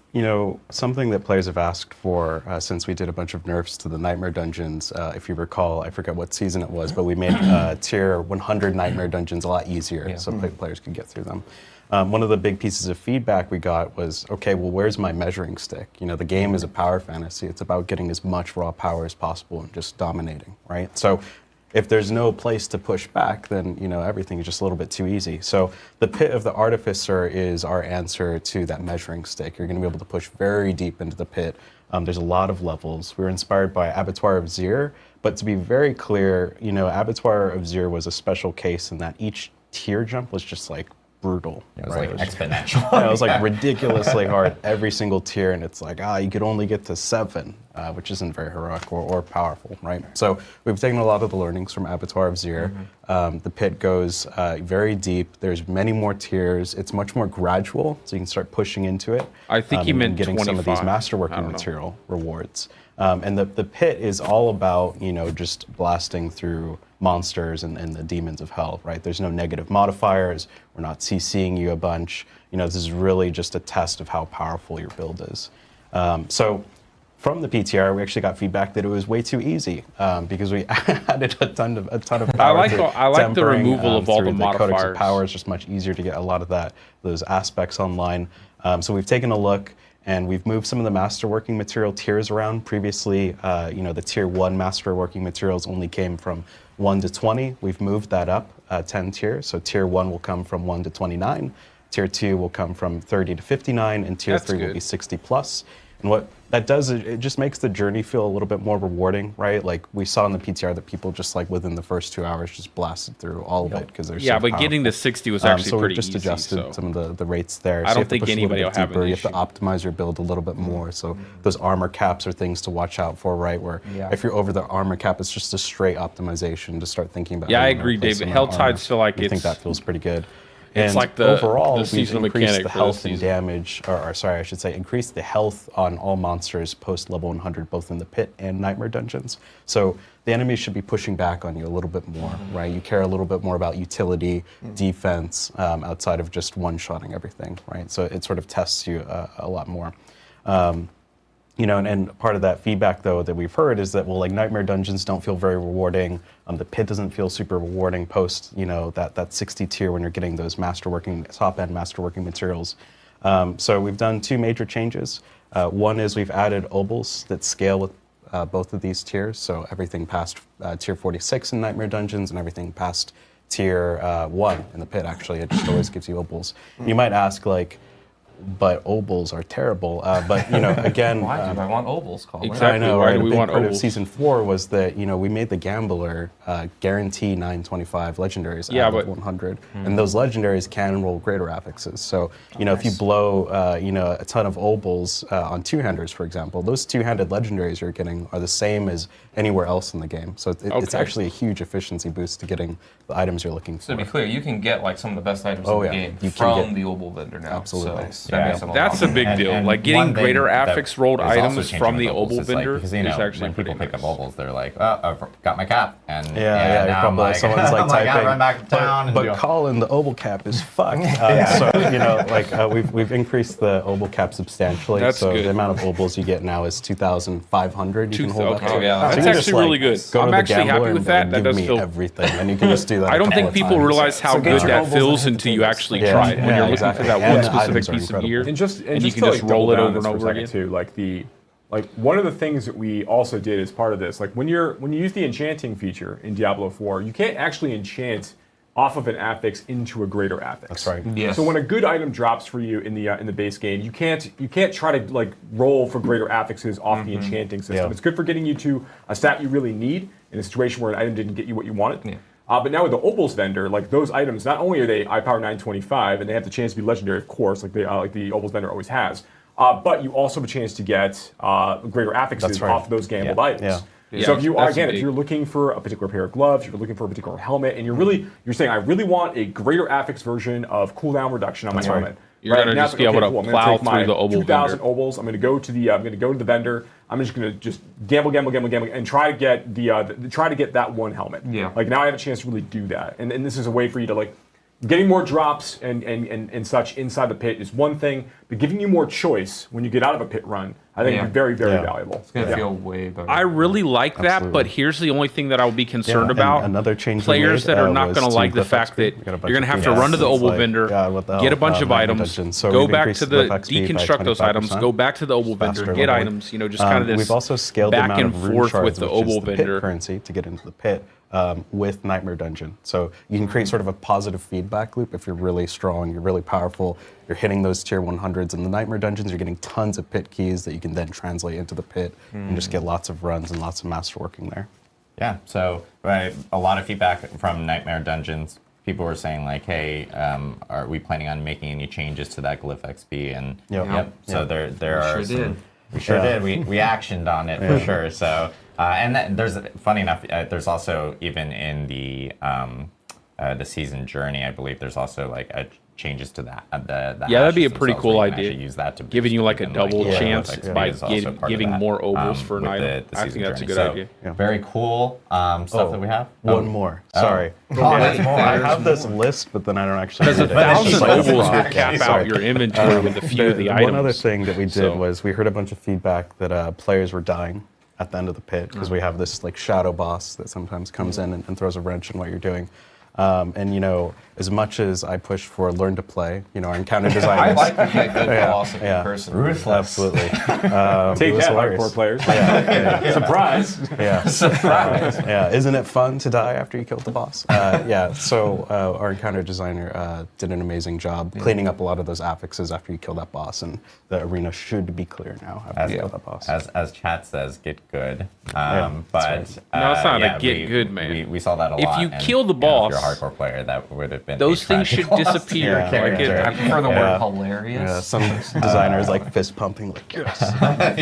something that players have asked for since we did a bunch of nerfs to the Nightmare Dungeons, if you recall, I forget what season it was, but we made tier 100 Nightmare Dungeons a lot easier so players could get through them. One of the big pieces of feedback we got was, okay, well, where's my measuring stick? The game is a power fantasy. It's about getting as much raw power as possible and just dominating, right? So if there's no place to push back, then everything is just a little bit too easy. So the Pit of the Artificer is our answer to that measuring stick. You're going to be able to push very deep into the pit. There's a lot of levels. We were inspired by Abattoir of Zir, but to be very clear, Abattoir of Zir was a special case in that each tier jump was just like brutal. It was like exponential. Yeah, it was like ridiculously hard every single tier, and it's like, you could only get to 7, which isn't very heroic or powerful, right? So we've taken a lot of the learnings from Abattoir of Zir. The pit goes very deep. There's many more tiers. It's much more gradual, so you can start pushing into it. I think you meant getting 25. Some of these masterworking material rewards. And the pit is all about, just blasting through monsters and the demons of hell, right? There's no negative modifiers. We're not CCing you a bunch. This is really just a test of how powerful your build is. So from the PTR, we actually got feedback that it was way too easy because we added a ton of power. I like the removal of all the modifiers. Codex of Power is just much easier to get a lot of those aspects online. So we've taken a look. And we've moved some of the masterworking material tiers around. Previously, the tier 1 masterworking materials only came from 1 to 20. We've moved that up 10 tiers. So tier 1 will come from 1 to 29. Tier 2 will come from 30 to 59. And tier 3 will be 60 plus. And what that does is it just makes the journey feel a little bit more rewarding, right? Like we saw in the PTR that people just like within the first 2 hours just blasted through all of it because they're so but powerful. Getting to 60 was actually so pretty we just easy, adjusted some of the rates there. I don't think anybody will have an issue. You have to optimize your build a little bit more. So those armor caps are things to watch out for, right? Where if you're over the armor cap, it's just a straight optimization to start thinking about. Yeah, I agree, David. Helltides feel like I think that feels pretty good. It's and like overall, the seasonal we've increased mechanic the for health this and damage, or sorry, I should say, increased the health on all monsters post level 100, both in the pit and Nightmare Dungeons. So the enemies should be pushing back on you a little bit more, right? You care a little bit more about utility, defense, outside of just one-shotting everything, right? So it sort of tests you a lot more. And part of that feedback, though, that we've heard is that, well, like Nightmare Dungeons don't feel very rewarding. The pit doesn't feel super rewarding post, that 60 tier when you're getting those top-end masterworking materials. So we've done 2 major changes. One is we've added obols that scale with both of these tiers. So everything past tier 46 in Nightmare Dungeons and everything past tier 1 in the pit, actually. It just always gives you obols. You might ask, like, but obols are terrible. But again, Why do I want obols, Colin? Exactly. I know, Why right? do we a big want part of obols? season 4 was that we made the gambler guarantee 925 legendaries out of 100, and those legendaries can roll greater affixes. So if you blow a ton of obols on two-handers, for example, those two-handed legendaries you're getting are the same as anywhere else in the game. So it's actually a huge efficiency boost to getting the items you're looking for. So to be clear, you can get like some of the best items in the game You can from get- the obol vendor now. Absolutely. So that makes it a That's lot a big And- deal. and Like getting one thing greater that affix rolled is also items changing from the with obol is, like, vendor because, is actually when people pretty pick nice. up obols, they're like, oh, I've got my cap, and Yeah, now I'm like, someone's like I'm like, typing, I'll run back to town. and but do- Colin, the obol cap is fucked. So we've increased the obol cap substantially. That's so good. the amount of obols you get now is 2,500. You can hold Okay. up to. Oh, yeah, So that's you can actually really good. Go I'm to the actually happy gambler with and that. That give does me feel- everything, and you can just do that. I a don't couple think of people times. realize how get good your that obol feels into until you things. actually Yeah, try it. When yeah, you're looking exactly. for that And one the specific items are piece of incredible. gear, And just you just can to, just like, roll it double down over on and this for over a again. second too, like one of the things that we also did as part of this, like when you use the enchanting feature in Diablo 4, you can't actually enchant off of an affix into a greater affix. That's right. Yes. So when a good item drops for you in the base game, you can't try to like roll for greater affixes off the enchanting system. Yeah. It's good for getting you to a stat you really need in a situation where an item didn't get you what you wanted. Yeah. But now with the obols vendor, like those items, not only are they iPower 925 and they have the chance to be legendary, of course, like the obols vendor always has, but you also have a chance to get greater affixes That's right. off those gambled Yeah. items. Yeah. So Yeah, if you that's again, big. if you're looking for a particular pair of gloves, you're looking for a particular helmet, and you're saying I really want a greater affix version of cooldown reduction on my helmet. You're gonna Now just it's be like, able okay, to cool, I'm gonna plow take my through the obol 2,000 vendor. obols. I'm going to go to the vendor. I'm just going to just gamble, and try to get that one helmet. Yeah. Like now I have a chance to really do that, and this is a way for you to like. Getting more drops and such inside the pit is one thing, but giving you more choice when you get out of a pit run, I think Yeah. is very, very Yeah. valuable. It's gonna feel way better. I really like that, Absolutely. but here's the only thing that I would be concerned and about. another change we players made, that are not was going to to like the glyph fact XP. that We got a bunch you're going to of have to feedback. run to the It's obol like, vendor, God, what the get a hell? bunch of Nightmare items, Dungeon. So go we've back increased to the glyph XP by deconstruct those items, 25%. go back to the obol vendor, Faster get leveling. items. Just kind of this We've also scaled the back amount and of rune forth shards, with the which is obol the vendor. pit currency to get into the pit with Nightmare Dungeon. So you can create sort of a positive feedback loop if you're really strong, you're really powerful, you're hitting those tier 100s. In the Nightmare Dungeons, you're getting tons of pit keys that you can then translate into the pit and just get lots of runs and lots of masterworking there. Yeah, so a lot of feedback from Nightmare Dungeons. People were saying like, "Hey, are we planning on making any changes to that glyph XP?" And Yep. so there are sure some. did. We sure did. We actioned on it for sure. So there's funny enough. There's also even in the season journey, I believe there's also like changes to that. Yeah, that'd be a hashes pretty themselves cool where you can idea. actually use that to Giving boost you like a even, double glyph chance XP by is also part of giving that, more obos for an with item. the I think season that's a journey. good So, idea. Very cool stuff that we have. One more. Sorry. there's more. I have this list, but then I don't actually. Because read it. 1,000 It's just like a obos fraud. would cap Sorry. out your inventory with a few of the items. One other thing that we did So- was we heard a bunch of feedback that players were dying at the end of the pit because we have this like shadow boss that sometimes comes in and throws a wrench in what you're doing. And as much as I push for learn to play, our encounter design. I like to get good philosophy yeah. in person. Ruthless. Absolutely. Take it was that, hilarious. hardcore players. Surprise. Yeah. Surprise. Yeah, isn't it fun to die after you killed the boss? So our encounter designer did an amazing job cleaning up a lot of those affixes after you kill that boss, and the arena should be clear now after you kill that boss. As chat says, get good. that's But right. No, it's not a yeah, get good, man. We saw that a If lot. you and, kill the If boss, you're a hardcore player, that would have been those a things tragic should loss. disappear. Yeah, Like it- I prefer the Yeah. word hilarious. Yeah, some designers like fist pumping, like yes,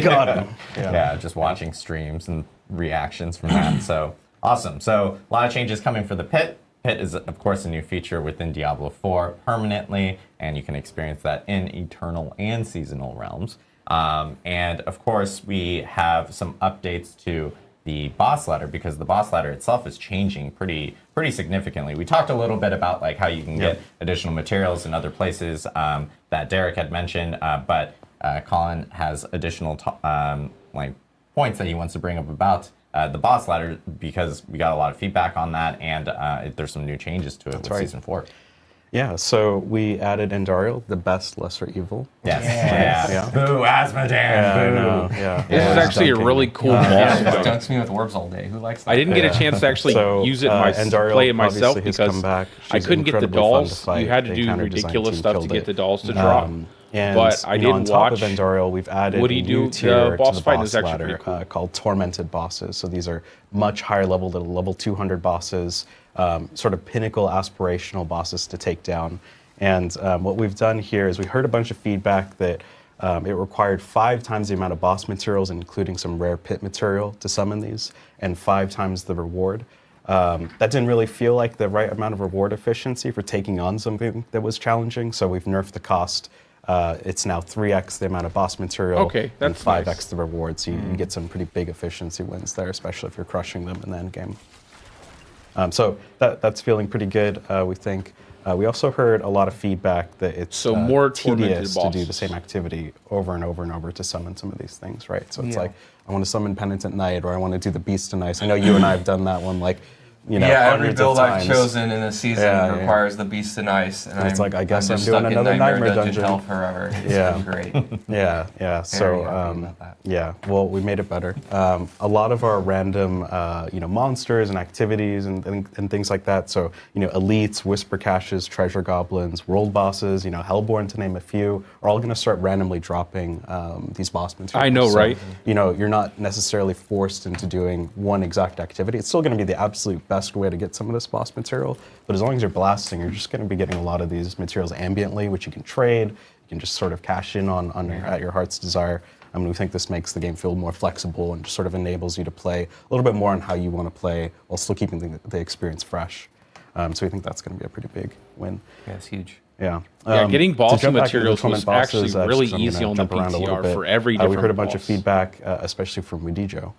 got him. Yeah, just watching streams and reactions from that. So awesome. So a lot of changes coming for the pit. Pit is, of course, a new feature within Diablo 4 permanently, and you can experience that in Eternal and Seasonal realms. And of course, we have some updates to the boss ladder because the boss ladder itself is changing pretty significantly. We talked a little bit about like how you can get additional materials in other places that Derek had mentioned, but Colin has additional like points that he wants to bring up about the boss ladder because we got a lot of feedback on that, and there's some new changes to it with right. season 4. Yeah, so we added Endariel, the best lesser evil. Yes. Yeah. Boo, Asmodan. I Boo. know, yeah. This is actually a really cool boss Yeah, fight. dunks me with orbs all day. Who likes that? I didn't get a chance to actually So, use it Endariel play it myself obviously has because come back. I She's couldn't get the incredibly fun to dolls. fight. You had to The do encounter design ridiculous team stuff to killed get it. the dolls to drop. And but I didn't on top watch. of Endorial, we've added What do a you new do? tier Boss to the fight boss is actually ladder pretty cool. called Tormented Bosses. So these are much higher level than level 200 bosses, sort of pinnacle aspirational bosses to take down. And what we've done here is we heard a bunch of feedback that it required 5 times the amount of boss materials, including some rare pit material, to summon these, and 5 times the reward. That didn't really feel like the right amount of reward efficiency for taking on something that was challenging, so we've nerfed the cost. It's now 3x the amount of boss material Okay, and that's 5x nice. the reward, so you get some pretty big efficiency wins there, especially if you're crushing them in the end game. So that's feeling pretty good, we think. We also heard a lot of feedback that it's So more tormented tedious to do the bosses. same activity over and over and over to summon some of these things, right? So it's like, I want to summon Penitent Knight, or I want to do the Beast of Ice. I know you and I have done that one, like, you know, yeah, every hundreds build of I've times. chosen in a season Yeah, requires the Beast and Ice. And it's like, I guess I'm just doing stuck in another Nightmare Dungeon. hell forever. It's Yeah. been great. Yeah. Very So, happy about that. yeah. Well, we made it better. A lot of our random, monsters and activities and things like that. So, elites, whisper caches, treasure goblins, world bosses, Hellborn, to name a few, are all going to start randomly dropping these boss materials. I know, So, right? You're not necessarily forced into doing one exact activity. It's still going to be the absolute best way to get some of this boss material. But as long as you're blasting, you're just going to be getting a lot of these materials ambiently, which you can trade. You can just sort of cash in on at your heart's desire. I mean, we think this makes the game feel more flexible and just sort of enables you to play a little bit more on how you want to play while still keeping the experience fresh. So we think that's going to be a pretty big win. Yeah, it's huge. Yeah. Getting to boss jump back into the materials torment was actually bosses, really just 'cause I'm easy gonna on the jump around a little PTR bit. for every We different heard a bunch of boss. feedback, especially from Wudijo.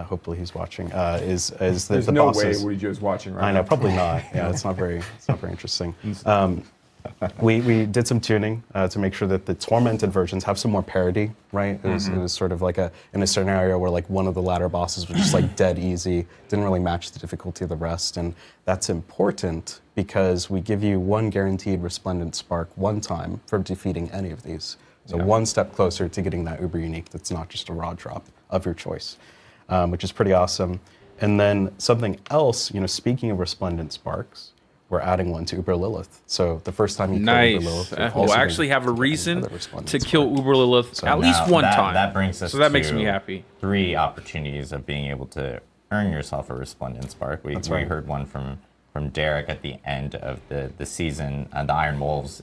Hopefully he's watching. Is that There's the no bosses? way Wudijo's watching right I know, now. probably not. Yeah, it's not very interesting. We did some tuning to make sure that the tormented versions have some more parity, right? It was sort of like in a scenario where like one of the ladder bosses was just like dead easy, didn't really match the difficulty of the rest, and that's important because we give you one guaranteed resplendent spark one time for defeating any of these. So one step closer to getting that uber unique that's not just a raw drop of your choice, which is pretty awesome. And then something else, speaking of resplendent sparks, we're adding one to Uber Lilith. So the first time you kill Uber Lilith, you're We'll also actually gonna have a get reason another resplendent to spark. kill Uber Lilith at least Now, one that- time. That brings us so that makes to me happy. 3 opportunities of being able to earn yourself a Resplendent Spark. We right. heard one from Derek at the end of the season, the Iron Wolves,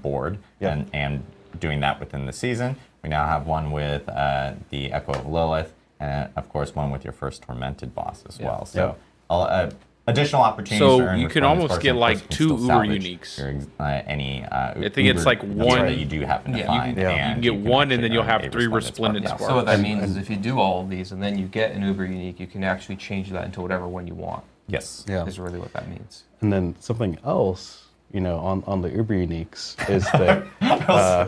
board, Yeah. and doing that within the season. We now have one with the Echo of Lilith, and of course one with your first Tormented boss as well. So additional opportunities. So to earn you can Resplendent almost Sparks, get and of course like you can 2 still Uber salvage uniques. your, any I think it's like one- that you do happen to Yeah, find. you and can get you one and actually then you'll earn have a 3 resplendent Spark. sparks. So what that means is if you do all of these and then you get an Uber unique, you can actually change that into whatever one you want. Yes. Yeah. Is really what that means. And then something else, on the Uber uniques is that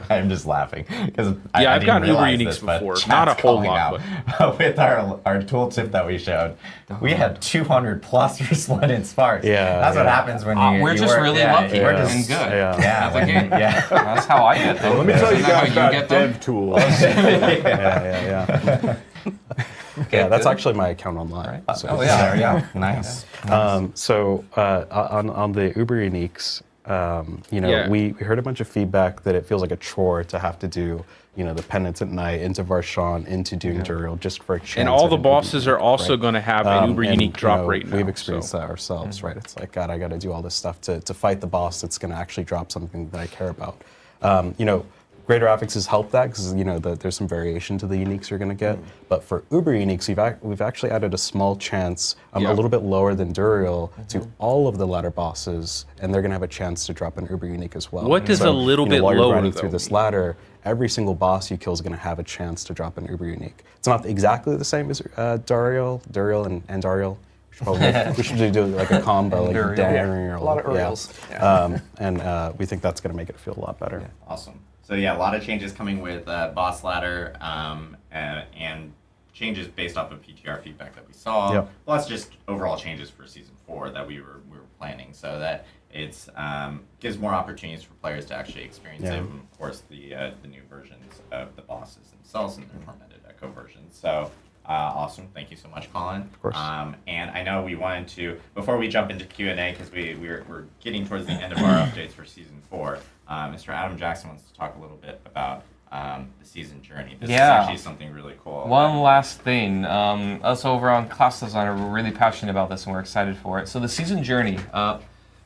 I'm just laughing because I've gotten Uber uniques before. Not a whole lot, but with our tooltip that we showed, we had 200 plus resplendent sparks. Yeah, that's what yeah. happens when you. We're just really lucky We're and just, good. Yeah. Yeah, At the game. yeah. That's how I get them. Let me tell you Isn't that guys how about get them? dev tools. yeah. Yeah, that's actually my account online. Right. So. Oh yeah. There, yeah, nice. So on the Uber uniques, we heard a bunch of feedback that it feels like a chore to have to do, the Penitent Knight into Varshan, into Doom Duriel, just for a chance. And all at the an Uber bosses unique, are also right? going to have an Uber And, unique drop rate now. We've experienced so. that ourselves, right? It's like, God, I got to do all this stuff to fight the boss that's going to actually drop something that I care about. Greater Affix has helped that because there's some variation to the uniques you're going to get. But for Uber uniques, we've actually added a small chance, a little bit lower than Duriel, to all of the ladder bosses, and they're going to have a chance to drop an Uber unique as well. What does a little bit while you're lower, grinding though, through this mean? ladder, every single boss you kill is going to have a chance to drop an Uber unique. It's not exactly the same as Duriel, and Duriel. We should do like a combo, like Duriel. A lot of Uriels. And we think that's going to make it feel a lot better. Yeah, awesome. So yeah, a lot of changes coming with boss ladder and changes based off of PTR feedback that we saw. Yep. Plus just overall changes for season 4 that we were planning, so that it's gives more opportunities for players to actually experience it. And of course, the new versions of the bosses themselves and their tormented echo versions. So Awesome. Thank you so much, Colin. Of course. And I know we wanted to, before we jump into Q&A, because we're getting towards the end of our updates for Season 4, Mr. Adam Jackson wants to talk a little bit about the season journey. This is actually something really cool. One last thing. Us over on Class Designer, we're really passionate about this and we're excited for it. So the season journey.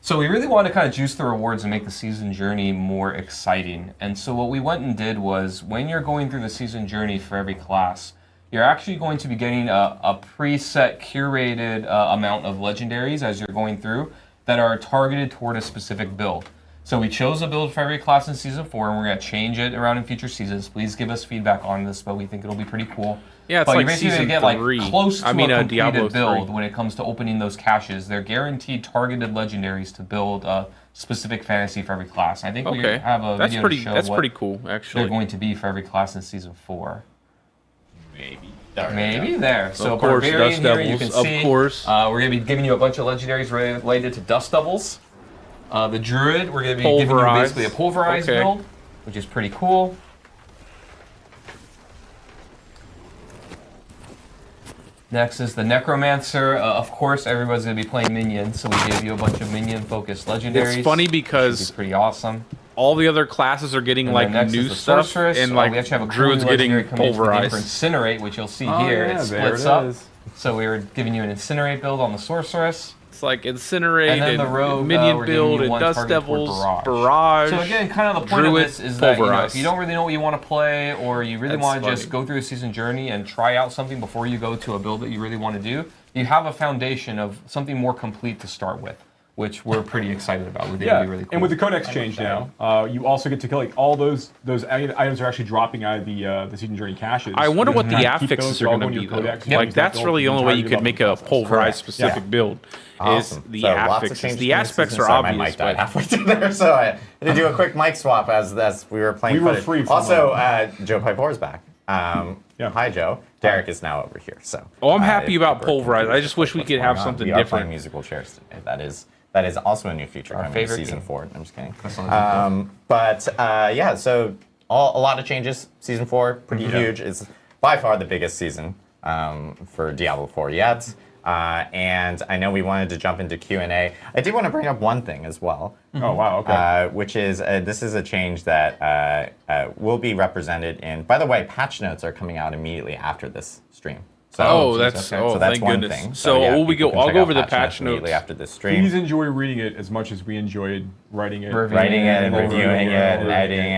So we really wanted to kind of juice the rewards and make the season journey more exciting. And so what we went and did was, when you're going through the season journey for every class, you're actually going to be getting a preset, curated amount of legendaries as you're going through that are targeted toward a specific build. So we chose a build for every class in Season 4, and we're going to change it around in future seasons. Please give us feedback on this, but we think it'll be pretty cool. Yeah, it's but like you're basically Season going to get 3. like close to a completed Diablo build 3. when it comes to opening those caches. They're guaranteed targeted legendaries to build a specific fantasy for every class. I think we have a video to show That's what pretty cool, actually. they're going to be for every class in Season 4. Maybe. There. So of course, Barbarian Dust here, you Devils, can see, of course. we're going to be giving you a bunch of legendaries related to Dust Devils. The Druid, we're going to be giving you basically a pulverized build, which is pretty cool. Next is the Necromancer. Of course, everybody's going to be playing minions, so we gave you a bunch of minion-focused legendaries. It's funny because pretty awesome. All the other classes are getting like new stuff, Sorceress. and like we actually have a Druid's getting pulverized. For Incinerate, which you'll see here. It splits up. So we were giving you an Incinerate build on the Sorceress. It's like Incinerate and then the Rogue, Minion build and Dust Devils, Barrage. So again, kind of the point Druid, of this is that if you don't really know what you want to play, or you really want to just go through a season journey and try out something before you go to a build that you really want to do, you have a foundation of something more complete to start with, which we're pretty excited about. We think it'll be really cool. And with the codex change now, you also get to collect all those items are actually dropping out of the season journey caches. I wonder what the affixes are going to be, though. Like, that's really the only way you could make a pulverized specific build. Is the affixes. The aspects are obvious. My mic died halfway through there, so I had to do a quick mic swap as we were playing. We were free. Also, Joe Pipor's back. Hi, Joe. Derek is now over here. So. Oh, I'm happy about pulverized. I just wish we could have something different. We are playing musical chairs today. That is also a new feature coming in Season 4. I'm just kidding. So a lot of changes. Season 4, pretty huge. It's by far the biggest season for Diablo 4 yet. And I know we wanted to jump into Q&A. I did want to bring up one thing as well. Oh, wow, okay. Which is, this is a change that will be represented in, by the way, patch notes are coming out immediately after this stream. So, that's one thank goodness. thing. So yeah, I'll go over the patch notes immediately after this stream. Please enjoy reading it as much as we enjoyed writing it. Writing it and reviewing it and editing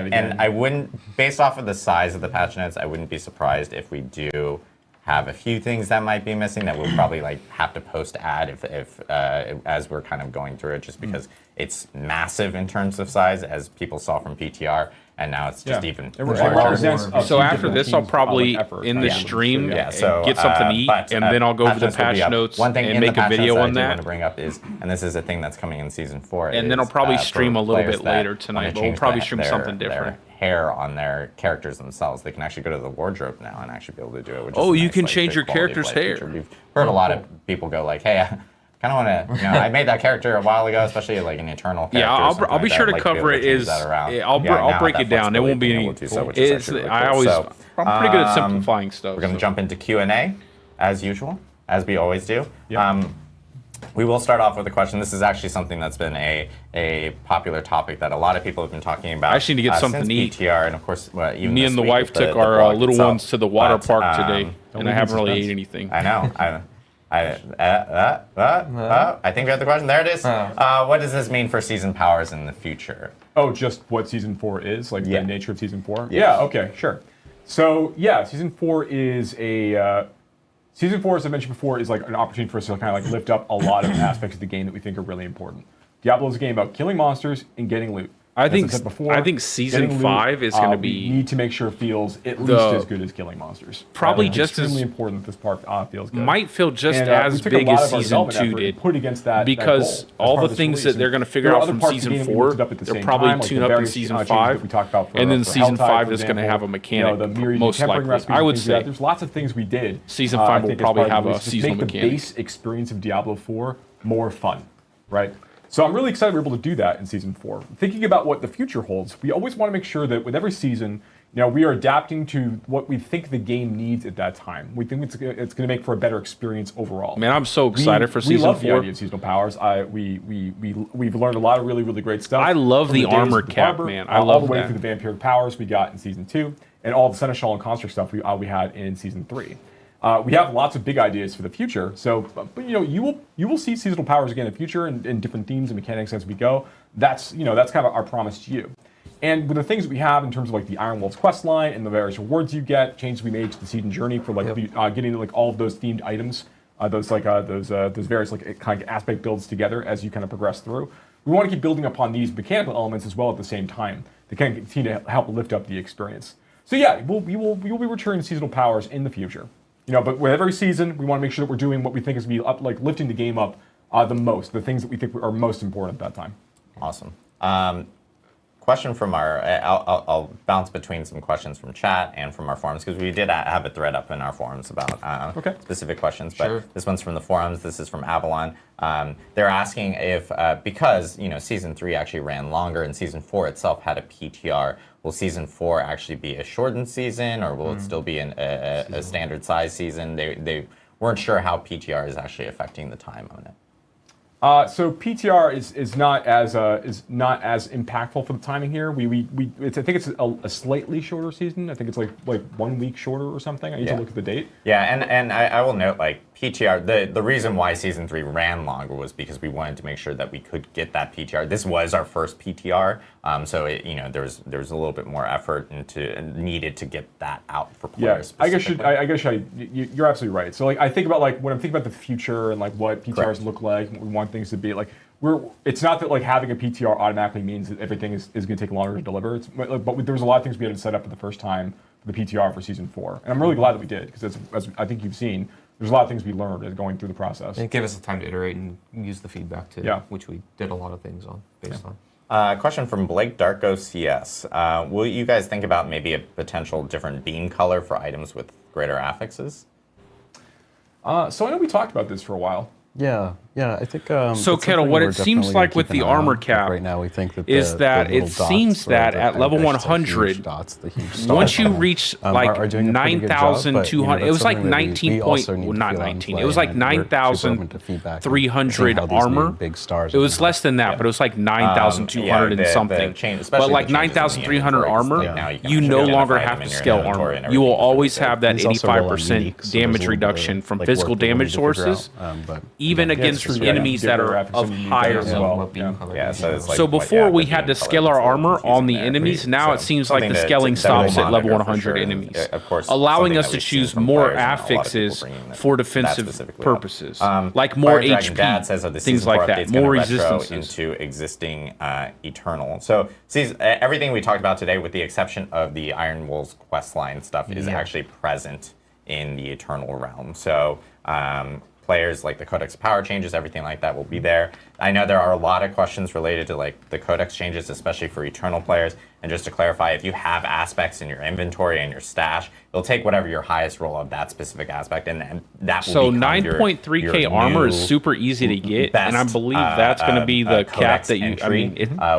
it. And I wouldn't, based off of the size of the patch notes, I wouldn't be surprised if we do have a few things that might be missing that we'll probably have to post-add if as we're kind of going through it, just because it's massive in terms of size, as people saw from PTR. And now it's just even larger. So after this, I'll probably in the stream get something to eat, and then I'll go over the patch notes and make a video on that. I want to bring up is, and this is a thing that's coming in Season 4. And then I'll probably stream a little bit later tonight, but we'll probably stream something different. Hair on their characters themselves. They can actually go to the wardrobe now and actually be able to do it. Which is you can change your character's hair. We've heard a lot of people go like, "Hey, I kind of want to." I made that character a while ago, especially like an Eternal character. Yeah, I'll be sure to cover it. I'll break it down. It won't be any. I'm pretty good at simplifying stuff. We're going to jump into Q&A as usual, as we always do. We will start off with a question. This is actually something that's been a popular topic that a lot of people have been talking about. I actually need to get something to eat. PTR, and of course, even me and the wife took our little ones to the water park today, and I haven't really ate anything. I know. I think we have the question. There it is. What does this mean for season powers in the future? Oh, just what Season 4 is? Like the nature of Season 4? Yeah, okay, sure. So, Season 4 is Season 4, as I mentioned before, is like an opportunity for us to kind of like lift up a lot of aspects of the game that we think are really important. Diablo is a game about killing monsters and getting loot. I think Season 5 is going to be. We need to make sure it feels at least as good as killing monsters. Probably just extremely important. This part feels good. Might feel just as big as Season 2 did. Put against that because all the things that they're going to figure out from Season 4, they'll probably tune up in Season 5, and then Season 5 is going to have a mechanic. Most likely, I would say. There's lots of things we did. Season 5 will probably have a seasonal mechanic. Make the base experience of Diablo 4 more fun, right? So I'm really excited we're able to do that in Season 4. Thinking about what the future holds, we always want to make sure that with every season, we are adapting to what we think the game needs at that time. We think it's going to make for a better experience overall. Man, I'm so excited for season 4. We love the idea of seasonal powers. We've learned a lot of really, really great stuff. I love the armor cap, man. I love all the way that. through the vampiric powers we got in season 2, and all the seneschal and construct stuff we had in season 3. We have lots of big ideas for the future. So, but you will see seasonal powers again in the future in different themes and mechanics as we go. That's kind of our promise to you. And with the things that we have in terms of like the Iron Wolves quest line and the various rewards you get, changes we made to the season journey for getting like all of those themed items, those various like kind of aspect builds together as you kind of progress through. We want to keep building upon these mechanical elements as well at the same time to kind of continue to help lift up the experience. So yeah, we will be returning seasonal powers in the future. But with every season, we want to make sure that we're doing what we think is going to be lifting the game up the most, the things that we think are most important at that time. Awesome. Question from I'll bounce between some questions from chat and from our forums, because we did have a thread up in our forums about specific questions. But this one's from the forums. This is from Avalon. They're asking if, because season 3 actually ran longer and season 4 itself had a PTR, will season 4 actually be a shortened season, or will it still be a standard size season? They weren't sure how PTR is actually affecting the time on it. So PTR is not as impactful for the timing here. I think it's a slightly shorter season. I think it's like 1 week shorter or something. I need to look at the date. Yeah, and I will note PTR. The reason why season 3 ran longer was because we wanted to make sure that we could get that PTR. This was our first PTR, so there was a little bit more effort needed to get that out for players. Yeah, you're absolutely right. So I think about when I'm thinking about the future and what PTRs look like, what we want things to be it's not that having a PTR automatically means that everything is going to take longer to deliver. But there was a lot of things we had to set up for the first time for the PTR for season 4, and I'm really glad that we did, because as I think you've seen, there's a lot of things we learned as going through the process. And it gave us the time to iterate and use the feedback too, which we did a lot of things based on. Question from Blake Darko CS. Will you guys think about maybe a potential different beam color for items with greater affixes? So I know we talked about this for a while. Yeah, I think. So, Kettle, what it seems like with the armor cap right now, we think that is that it seems that at level 100, once you reach 9,200, it was 19 point, well, not 19, it was 9,300 armor. It was less than that, but it was 9,200 and something. But 9,300 armor, you no longer have to scale armor. You will always have that 85% damage reduction from physical damage sources, even against enemies that are of higher level. So before we had to scale our armor on the enemies, now it seems like the scaling stops at level 100 enemies, allowing us to choose more affixes for defensive purposes, like more HP, things like that, more resistances into existing Eternal. So everything we talked about today, with the exception of the Iron Wolves questline stuff, is actually present in the Eternal realm. So players, like the Codex power changes, everything like that will be there. I know there are a lot of questions related to the Codex changes, especially for Eternal players. And just to clarify, if you have aspects in your inventory and your stash, it'll take whatever your highest roll of that specific aspect, and that will so 9.3k armor is super easy to get, and I believe that's going to be the cap that you.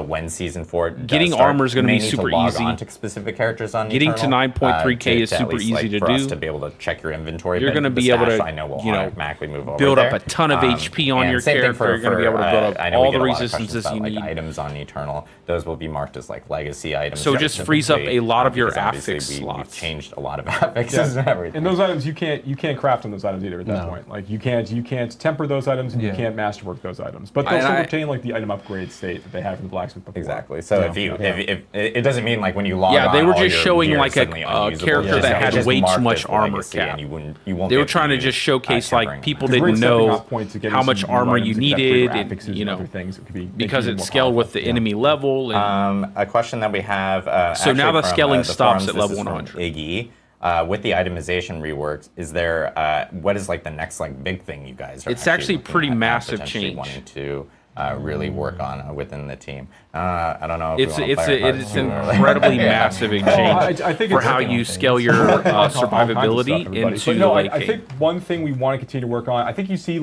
When season 4 getting armor is going to be super easy. Specific characters on getting Eternal, to 9.3k is super easy to do. To be able to check your inventory, you're going to be able to, automatically move over build up a ton of HP on your character. You're going to be able to build up all the resistances you need. Items on Eternal, those will be marked as legacy items. So it just frees up a lot of your affix slots. We've changed a lot of affixes and everything. And those items you can't craft on those items either at that point. You can't temper those items, and you can't masterwork those items. But they'll still retain the item upgrade state that they have in the blacksmith before. Exactly. So if it doesn't mean when you log on, they were just showing a character that had way too much armor cap. They were trying to just showcase people didn't know how much armor you needed, and because it scaled with the enemy level. A question that we have. So now the scaling stops at level 100. Iggy, with the itemization reworks, is there what is the next big thing you guys are? It's actually pretty massive change. Wanting to really work on within the team. I don't know. It's incredibly massive change for how you scale your survivability into I think one thing we want to continue to work on. I think you see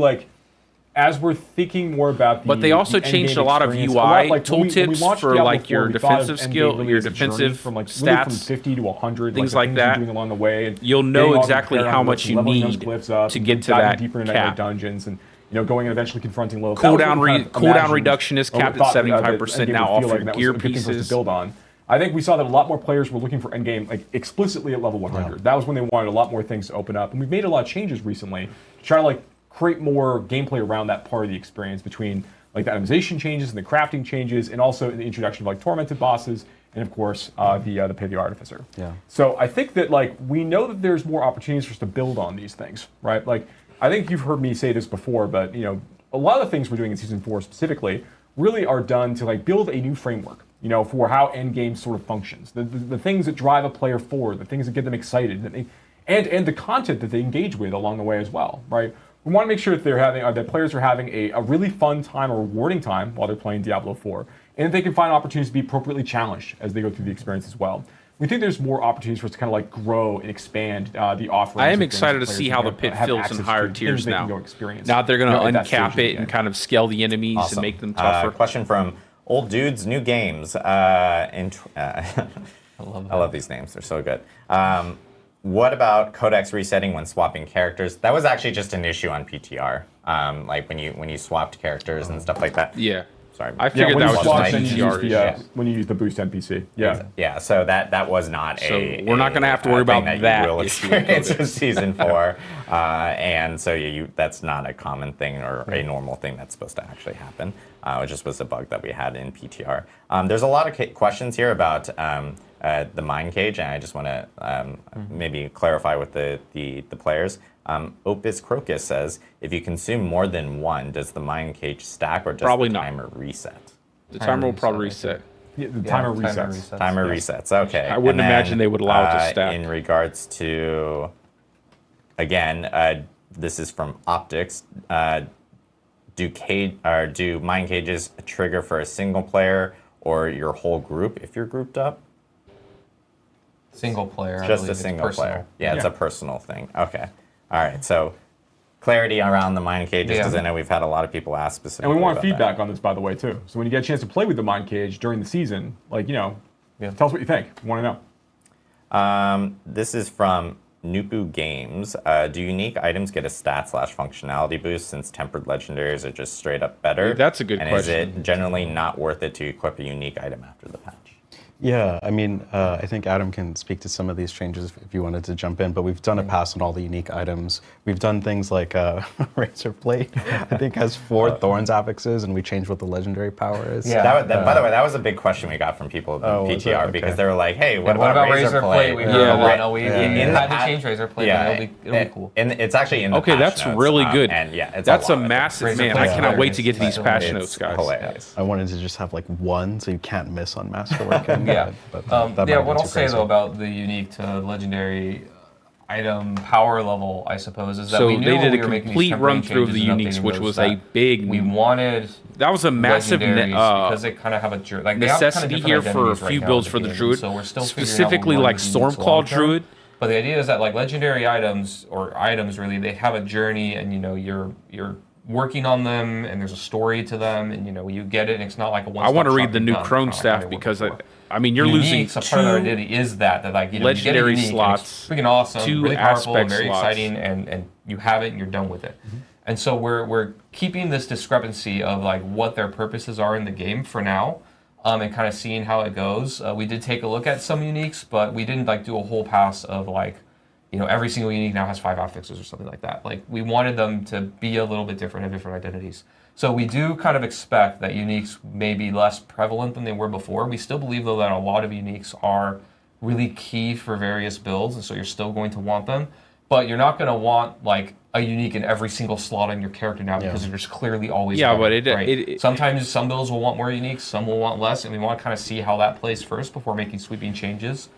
as we're thinking more about the But they also the changed endgame a lot of experience, UI like, when we tooltips launched for, Diablo like, 4, your we thought of defensive endgame skill, really your as a journey defensive from, like, stats, really from 50 to 100, things like like the things that. you're doing along the way. And You'll know getting all the exactly paradigm how of much you leveling those need glyphs up, to and get to diving that deeper into cap. dungeons, and going and eventually confronting low. Cooldown reduction is capped at 75% now off your gear To pieces. build on. I think we saw that a lot more players were looking for endgame like explicitly at level 100. That was when they wanted a lot more things to open up, and we've made a lot of changes recently to try to like create more gameplay around that part of the experience between like the itemization changes and the crafting changes, and also the introduction of like tormented bosses, and of course the Pay the Artificer. Yeah. So I think that like we know that there's more opportunities for us to build on these things, right? Like I think you've heard me say this before, but you know a lot of the things we're doing in season 4 specifically really are done to like build a new framework, you know, for how endgame sort of functions, the things that drive a player forward, the things that get them excited, that they, and the content that they engage with along the way as well, right? We want to make sure that they're having that players are having a really fun time, a rewarding time while they're playing Diablo 4, and that they can find opportunities to be appropriately challenged as they go through the experience as well. We think there's more opportunities for us to kind of like grow and expand the offerings. I am excited to see how the pit fills in higher tiers now. Now they're going to uncap it and kind of scale the enemies and make them tougher. Question from Old Dudes, New Games. I love these names. They're so good. What about codex resetting when swapping characters? That was actually just an issue on PTR. Like when you swapped characters and stuff like that. Yeah. Sorry. I figured that was just an PTR. when you use the boost NPC. Yeah. Yeah. So that was not we're not going to have to worry about that you will issue. experience in season 4, and so that's not a common thing or a normal thing that's supposed to actually happen. It just was a bug that we had in PTR. There's a lot of questions here about the mind cage, and I just want to maybe clarify with the players. Opus Crocus says, if you consume more than one, does the mind cage stack or does Probably the not. timer reset? The timer will probably reset. Yeah, the timer resets. Timer resets. Okay. I wouldn't imagine they would allow it to stack. In regards to, again, this is from Optics. Do mind cages trigger for a single player or your whole group if you're grouped up? Single player. Just a single player. Yeah, it's a personal thing. Okay. All right. So clarity around the mind cages, because I know we've had a lot of people ask specifically. And we want about feedback that. on this, by the way, too. So when you get a chance to play with the mind cage during the season, like, you know, tell us what you think. We want to know. This is from Nupu Games. Do unique items get a stat/functionality boost since tempered legendaries are just straight up better? That's a good and question. Is it generally not worth it to equip a unique item after the patch? Yeah, I mean, I think Adam can speak to some of these changes if you wanted to jump in, but we've done a pass on all the unique items. We've done things like Razor Blade, I think has 4 Thorns affixes, and we changed what the legendary power is. Yeah. By the way, that was a big question we got from people in PTR, okay. because they were like, hey, what What about Razor Blade? We had to change Razor Blade, but it'll be cool. And it's actually in the Okay, patch that's notes, really good. And yeah, it's That's a a lot of massive, Razor man. I Blade's cannot wait to hilarious. get to these patch It's notes, guys. hilarious. I wanted to just have like one, so you can't miss on Masterwork. Yeah. But that might Yeah, be what too I'll say crazy. though about the unique to legendary item power level, I suppose, is that So we knew they did when we a were making these complete temporary run through of the changes and uniques, which updating was those, a that big. we wanted That was a massive because they kind of have a like they have kind of necessity different here for a identities right few now builds in for the game, druid, so we're still figuring out specifically what we like want in the Stormclaw long-term. druid. But the idea is that like legendary items or items really, they have a journey, and you know you're working on them, and there's a story to them, and you know you get it, and it's not like a one. I want to read the new Crone staff because I mean you're losing a part of their identity is that like you know legendary you get a unique, slots, and it's freaking awesome, 2 really powerful, and aspect very slots. exciting, and you have it and you're done with it. And so we're keeping this discrepancy of like what their purposes are in the game for now, and kind of seeing how it goes. We did take a look at some uniques, but we didn't like do a whole pass of like, you know, every single unique now has 5 affixes or something like that. Like we wanted them to be a little bit different, have different identities. So we do kind of expect that uniques may be less prevalent than they were before. We still believe though that a lot of uniques are really key for various builds, and so you're still going to want them. But you're not going to want like a unique in every single slot on your character now because there's clearly always one, but right? Sometimes some builds will want more uniques, some will want less, and we want to kind of see how that plays first before making sweeping changes.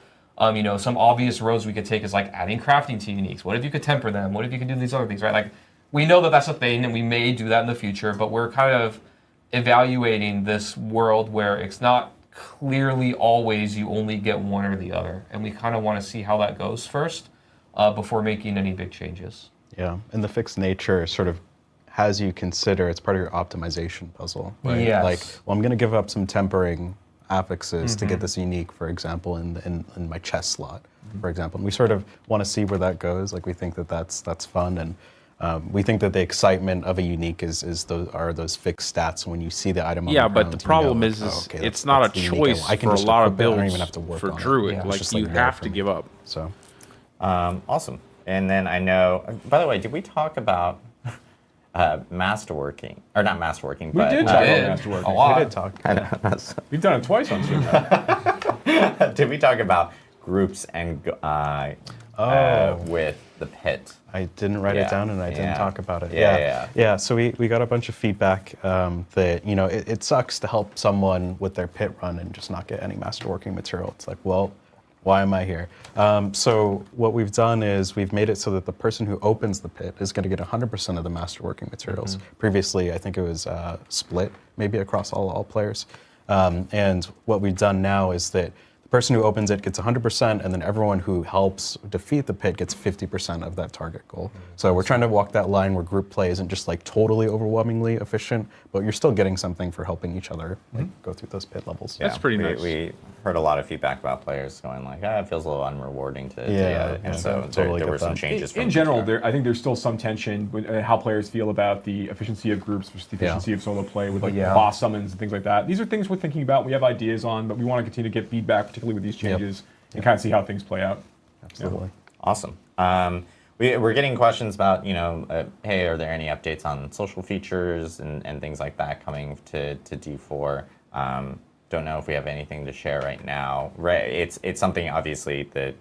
You know, some obvious roads we could take is like adding crafting to uniques. What if you could temper them? What if you could do these other things, right? Like we know that that's a thing, and we may do that in the future, but we're kind of evaluating this world where it's not clearly always you only get one or the other, and we kind of want to see how that goes first before making any big changes. Yeah, and the fixed nature sort of has you consider, it's part of your optimization puzzle, right? Yes. Like, well, I'm going to give up some tempering affixes to get this unique, for example, in my chest slot, for example. And we sort of want to see where that goes. Like, we think that that's fun, and we think that the excitement of a unique is those fixed stats when you see the item on the ground. But the problem is okay, it's not a choice I can for a just lot of equip it. I don't builds even have to work for on Druid. It. Like, It's just, you there have for to me. give up. So, Awesome. And then I know, by the way, did we talk about masterworking? Or not masterworking, We but did talk about masterworking. A lot. we did talk. I know. We've done it twice on stream. Did we talk about groups and with the pit? I didn't write it Yeah. down, and I didn't Yeah. talk about it. Yeah. So we got a bunch of feedback that it sucks to help someone with their pit run and just not get any masterworking material. It's like, well, why am I here? So what we've done is we've made it so that the person who opens the pit is going to get 100% of the masterworking materials. Previously, I think it was split, maybe across all players. And what we've done now is that the person who opens it gets 100%, and then everyone who helps defeat the pit gets 50% of that target goal. So we're trying to walk that line where group play isn't just like totally overwhelmingly efficient, but you're still getting something for helping each other go through those pit levels. That's pretty nice. We heard a lot of feedback about players going like, it feels a little unrewarding to and so totally there get were some that. changes. In general, I think there's still some tension with how players feel about the efficiency of groups versus the efficiency of solo play with like boss summons and things like that. These are things we're thinking about, we have ideas on, but we want to continue to get feedback, particularly with these changes, and kind of see how things play out. Absolutely. Awesome. We're getting questions about, hey, are there any updates on social features and things like that coming to D4? Don't know if we have anything to share right now. It's something obviously the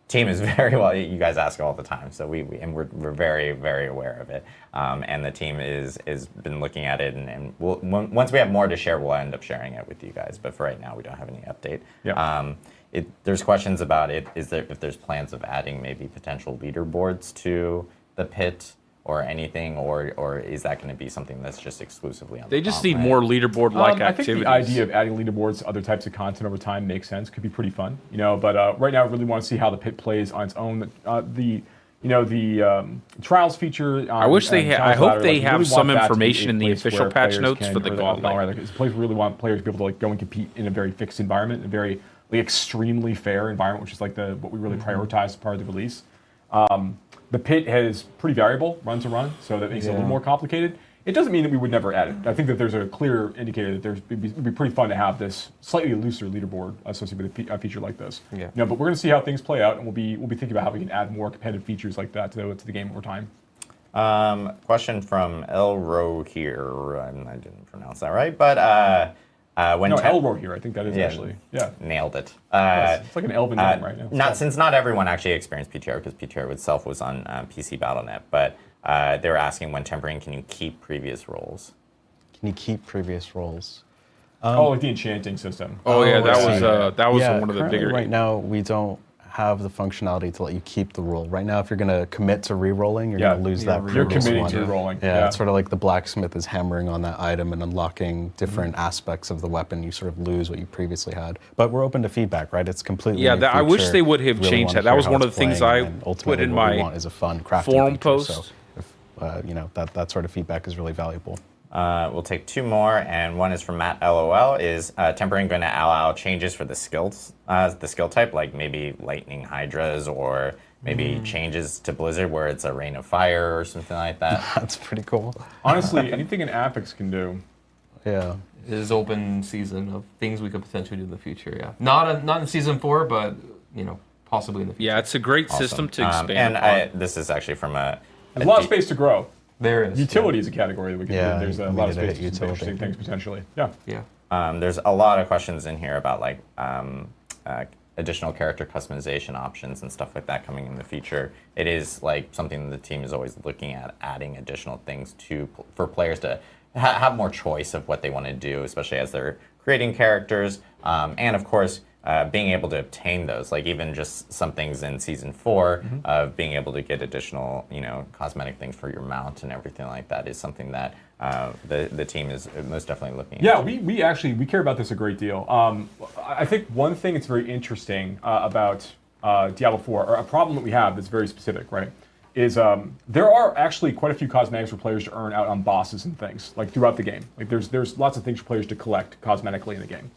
team is very well. You guys ask all the time, so we're very, very aware of it. And the team is been looking at it, and once we have more to share, we'll end up sharing it with you guys. But for right now, we don't have any update. Yeah. There's questions about it. If there's plans of adding maybe potential leaderboards to the pit or anything, or is that going to be something that's just exclusively on They the just need Gauntlet? more leaderboard-like I think activities. the idea of adding leaderboards to other types of content over time makes sense. Could be pretty fun, But right now, I really want to see how the pit plays on its own. The trials feature. I wish they. I hope they have really some want that to be information a in the place official where patch players notes can- for the or Gauntlet. It's a place we really want players to be able to go and compete in a very fixed environment, a very extremely fair environment, which is like what we really prioritize as part of the release. The pit is pretty variable run to run, so that makes it a little more complicated. It doesn't mean that we would never add it. I think that there's a clear indicator that it'd be pretty fun to have this slightly looser leaderboard associated with a feature like this. Yeah. But we're going to see how things play out, and we'll be thinking about how we can add more competitive features like that to the game over time. Question from Elro here. I didn't pronounce that right, but Elro here. I think that is actually nailed it. it's like an elven name right now. Since not everyone actually experienced PTR, because PTR itself was on PC Battle.net, but they were asking when tempering, can you keep previous rolls? Can you keep previous rolls? Like the enchanting system. That was one of the currently bigger. Right now, we don't have the functionality to let you keep the roll. Right now, if you're going to commit to re-rolling, you're going to lose that You're previous committing one. to rolling. Yeah, it's sort of like the blacksmith is hammering on that item and unlocking different aspects of the weapon. You sort of lose what you previously had. But we're open to feedback, right? It's completely new I wish feature. they would have Really changed wanna that. That hear was how one of it's the things playing, I and put ultimately in what we my want is a fun crafting forum feature. post. So if, that sort of feedback is really valuable. We'll take two more, and one is from Matt LOL. Is tempering going to allow changes for the skills, the skill type, like maybe lightning hydras, or maybe changes to Blizzard where it's a rain of fire or something like that? That's pretty cool. Honestly, anything an Apex can do. Yeah. It is open season of things we could potentially do in the future. Yeah, not in season 4, but possibly in the future. Yeah, it's a great system to expand. And this is actually from There's a lot of space to grow. There is. Utility is a category that we can do. There's a we lot of need to space hit to do some utility. interesting things potentially. Yeah. Yeah. There's a lot of questions in here about like additional character customization options and stuff like that coming in the future. It is like something the team is always looking at, adding additional things for players to have more choice of what they want to do, especially as they're creating characters, and of course being able to obtain those, like even just some things in season 4 of being able to get additional, cosmetic things for your mount and everything like that is something that the team is most definitely looking at. Yeah, we care about this a great deal. I think one thing that's very interesting about Diablo 4, or a problem that we have that's very specific, right? is there are actually quite a few cosmetics for players to earn out on bosses and things like throughout the game. Like there's lots of things for players to collect cosmetically in the game.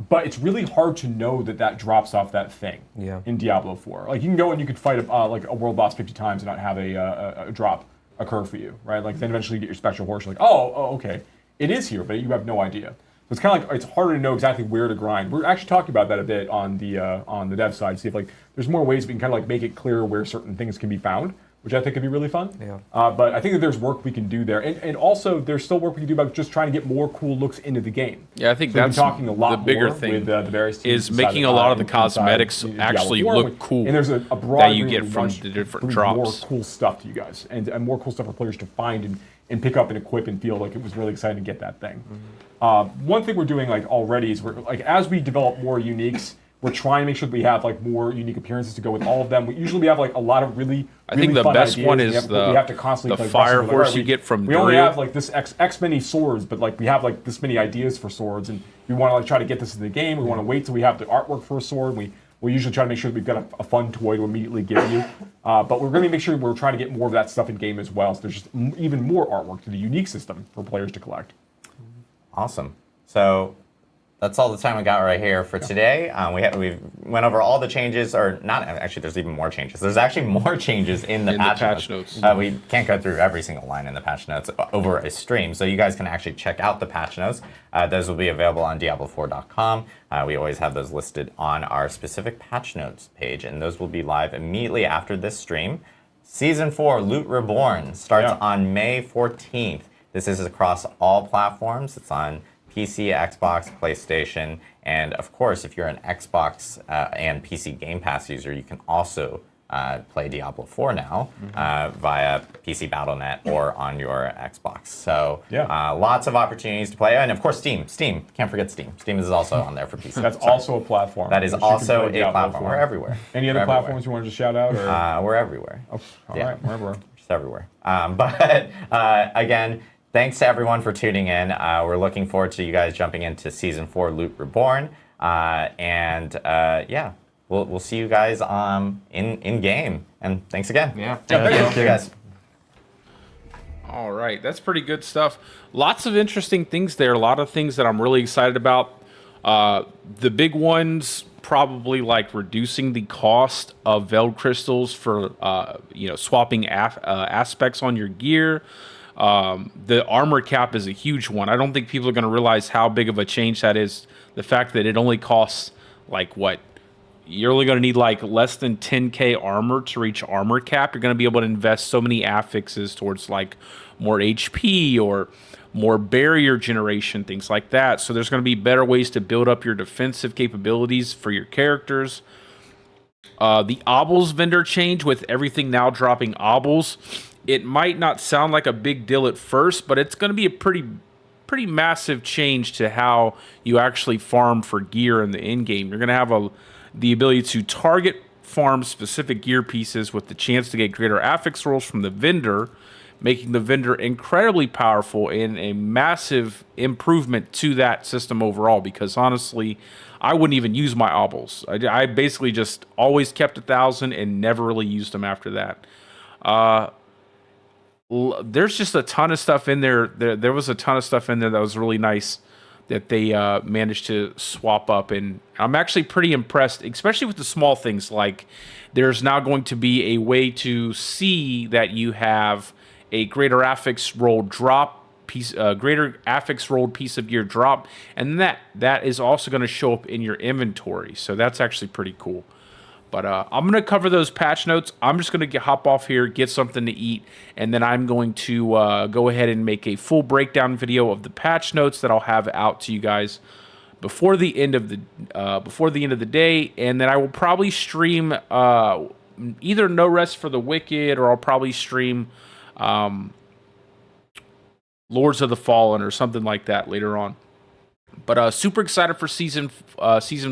But it's really hard to know that drops off that thing in Diablo 4. Like you can go and you could fight like a world boss 50 times and not have a drop occur for you, right? Like then eventually you get your special horse. You're like, oh, okay, it is here, but you have no idea. So it's kind of like it's harder to know exactly where to grind. We're actually talking about that a bit on the dev side to see if like there's more ways we can kind of like make it clear where certain things can be found, which I think could be really fun. Yeah. But I think that there's work we can do there, and also there's still work we can do about just trying to get more cool looks into the game. Yeah, I think so that's talking a lot the bigger more thing with the various teams is making a lot of the cosmetics actually look cool. And there's a broad that you range get of from bunch the different to drops. More cool stuff to you guys, and more cool stuff for players to find and pick up and equip and feel like it was really exciting to get that thing. One thing we're doing like already is we're like as we develop more uniques, we're trying to make sure that we have like more unique appearances to go with all of them. We usually have like a lot of really I think the fun best ideas. one is we have to constantly the like, fire like, horse you get from we only Duriel. have like this X many swords, but like we have like this many ideas for swords, and we want to like try to get this in the game. We want to wait till we have the artwork for a sword. We usually try to make sure that we've got a fun toy to immediately give you. But we're going to make sure we're trying to get more of that stuff in game as well. So there's just even more artwork to the unique system for players to collect. Awesome. So that's all the time we got right here for today. We went over all the changes, or not actually. There's even more changes. There's actually more changes in the patch notes. We can't go through every single line in the patch notes over a stream, so you guys can actually check out the patch notes. Those will be available on Diablo4.com. We always have those listed on our specific patch notes page, and those will be live immediately after this stream. Season 4, Loot Reborn, starts on May 14th. This is across all platforms. It's on PC, Xbox, PlayStation, and of course, if you're an Xbox and PC Game Pass user, you can also play Diablo 4 now via PC Battle.net or on your Xbox. So lots of opportunities to play, and of course, Steam. Can't forget Steam. Steam is also on there for PC. That's also a platform. That is also a platform. We're everywhere. Any other platforms you want to just shout out? Or? We're everywhere. Oh, all right, we're everywhere. Just everywhere. But again, thanks to everyone for tuning in. We're looking forward to you guys jumping into Season 4 Loot Reborn. Yeah, we'll see you guys in game. And thanks again. Yeah. Thank you guys. All right, that's pretty good stuff. Lots of interesting things there. A lot of things that I'm really excited about. The big ones, probably like reducing the cost of Veiled Crystals for swapping aspects on your gear. The armor cap is a huge one. I don't think people are going to realize how big of a change that is. The fact that it only costs like what? You're only going to need like less than 10k armor to reach armor cap. You're going to be able to invest so many affixes towards like more HP or more barrier generation, things like that. So there's going to be better ways to build up your defensive capabilities for your characters. The obels vendor change with everything now dropping obels. It might not sound like a big deal at first, but it's going to be a pretty massive change to how you actually farm for gear in the end game. You're going to have the ability to target farm specific gear pieces with the chance to get greater affix rolls from the vendor, making the vendor incredibly powerful and a massive improvement to that system overall. Because honestly, I wouldn't even use my obels. I basically just always kept 1,000 and never really used them after that. There's just a ton of stuff in there. There was a ton of stuff in there that was really nice that they managed to swap up. And I'm actually pretty impressed, especially with the small things. Like there's now going to be a way to see that you have a greater affix rolled drop piece, greater affix rolled piece of gear drop. And that is also going to show up in your inventory. So that's actually pretty cool. But I'm going to cover those patch notes. I'm just going to hop off here, get something to eat, and then I'm going to go ahead and make a full breakdown video of the patch notes that I'll have out to you guys before the end of the day. And then I will probably stream either No Rest for the Wicked, or I'll probably stream Lords of the Fallen or something like that later on. But super excited for season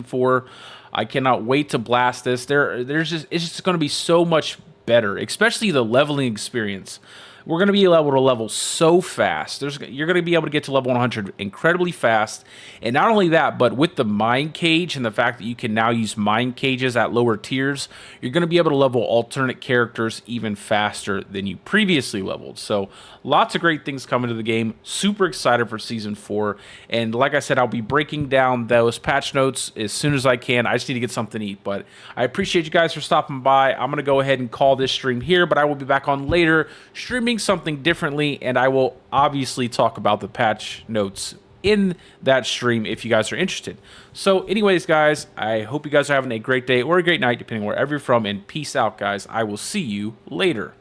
4. I cannot wait to blast this. It's just going to be so much better, especially the leveling experience. we're going to be able to level so fast. You're going to be able to get to level 100 incredibly fast. And not only that, but with the mine cage and the fact that you can now use mine cages at lower tiers, you're going to be able to level alternate characters even faster than you previously leveled. So lots of great things coming to the game. Super excited for Season 4. And like I said, I'll be breaking down those patch notes as soon as I can. I just need to get something to eat. But I appreciate you guys for stopping by. I'm going to go ahead and call this stream here, but I will be back on later streaming something differently, and I will obviously talk about the patch notes in that stream if you guys are interested. So anyways, guys, I hope you guys are having a great day or a great night, depending on wherever you're from, and peace out, guys. I will see you later.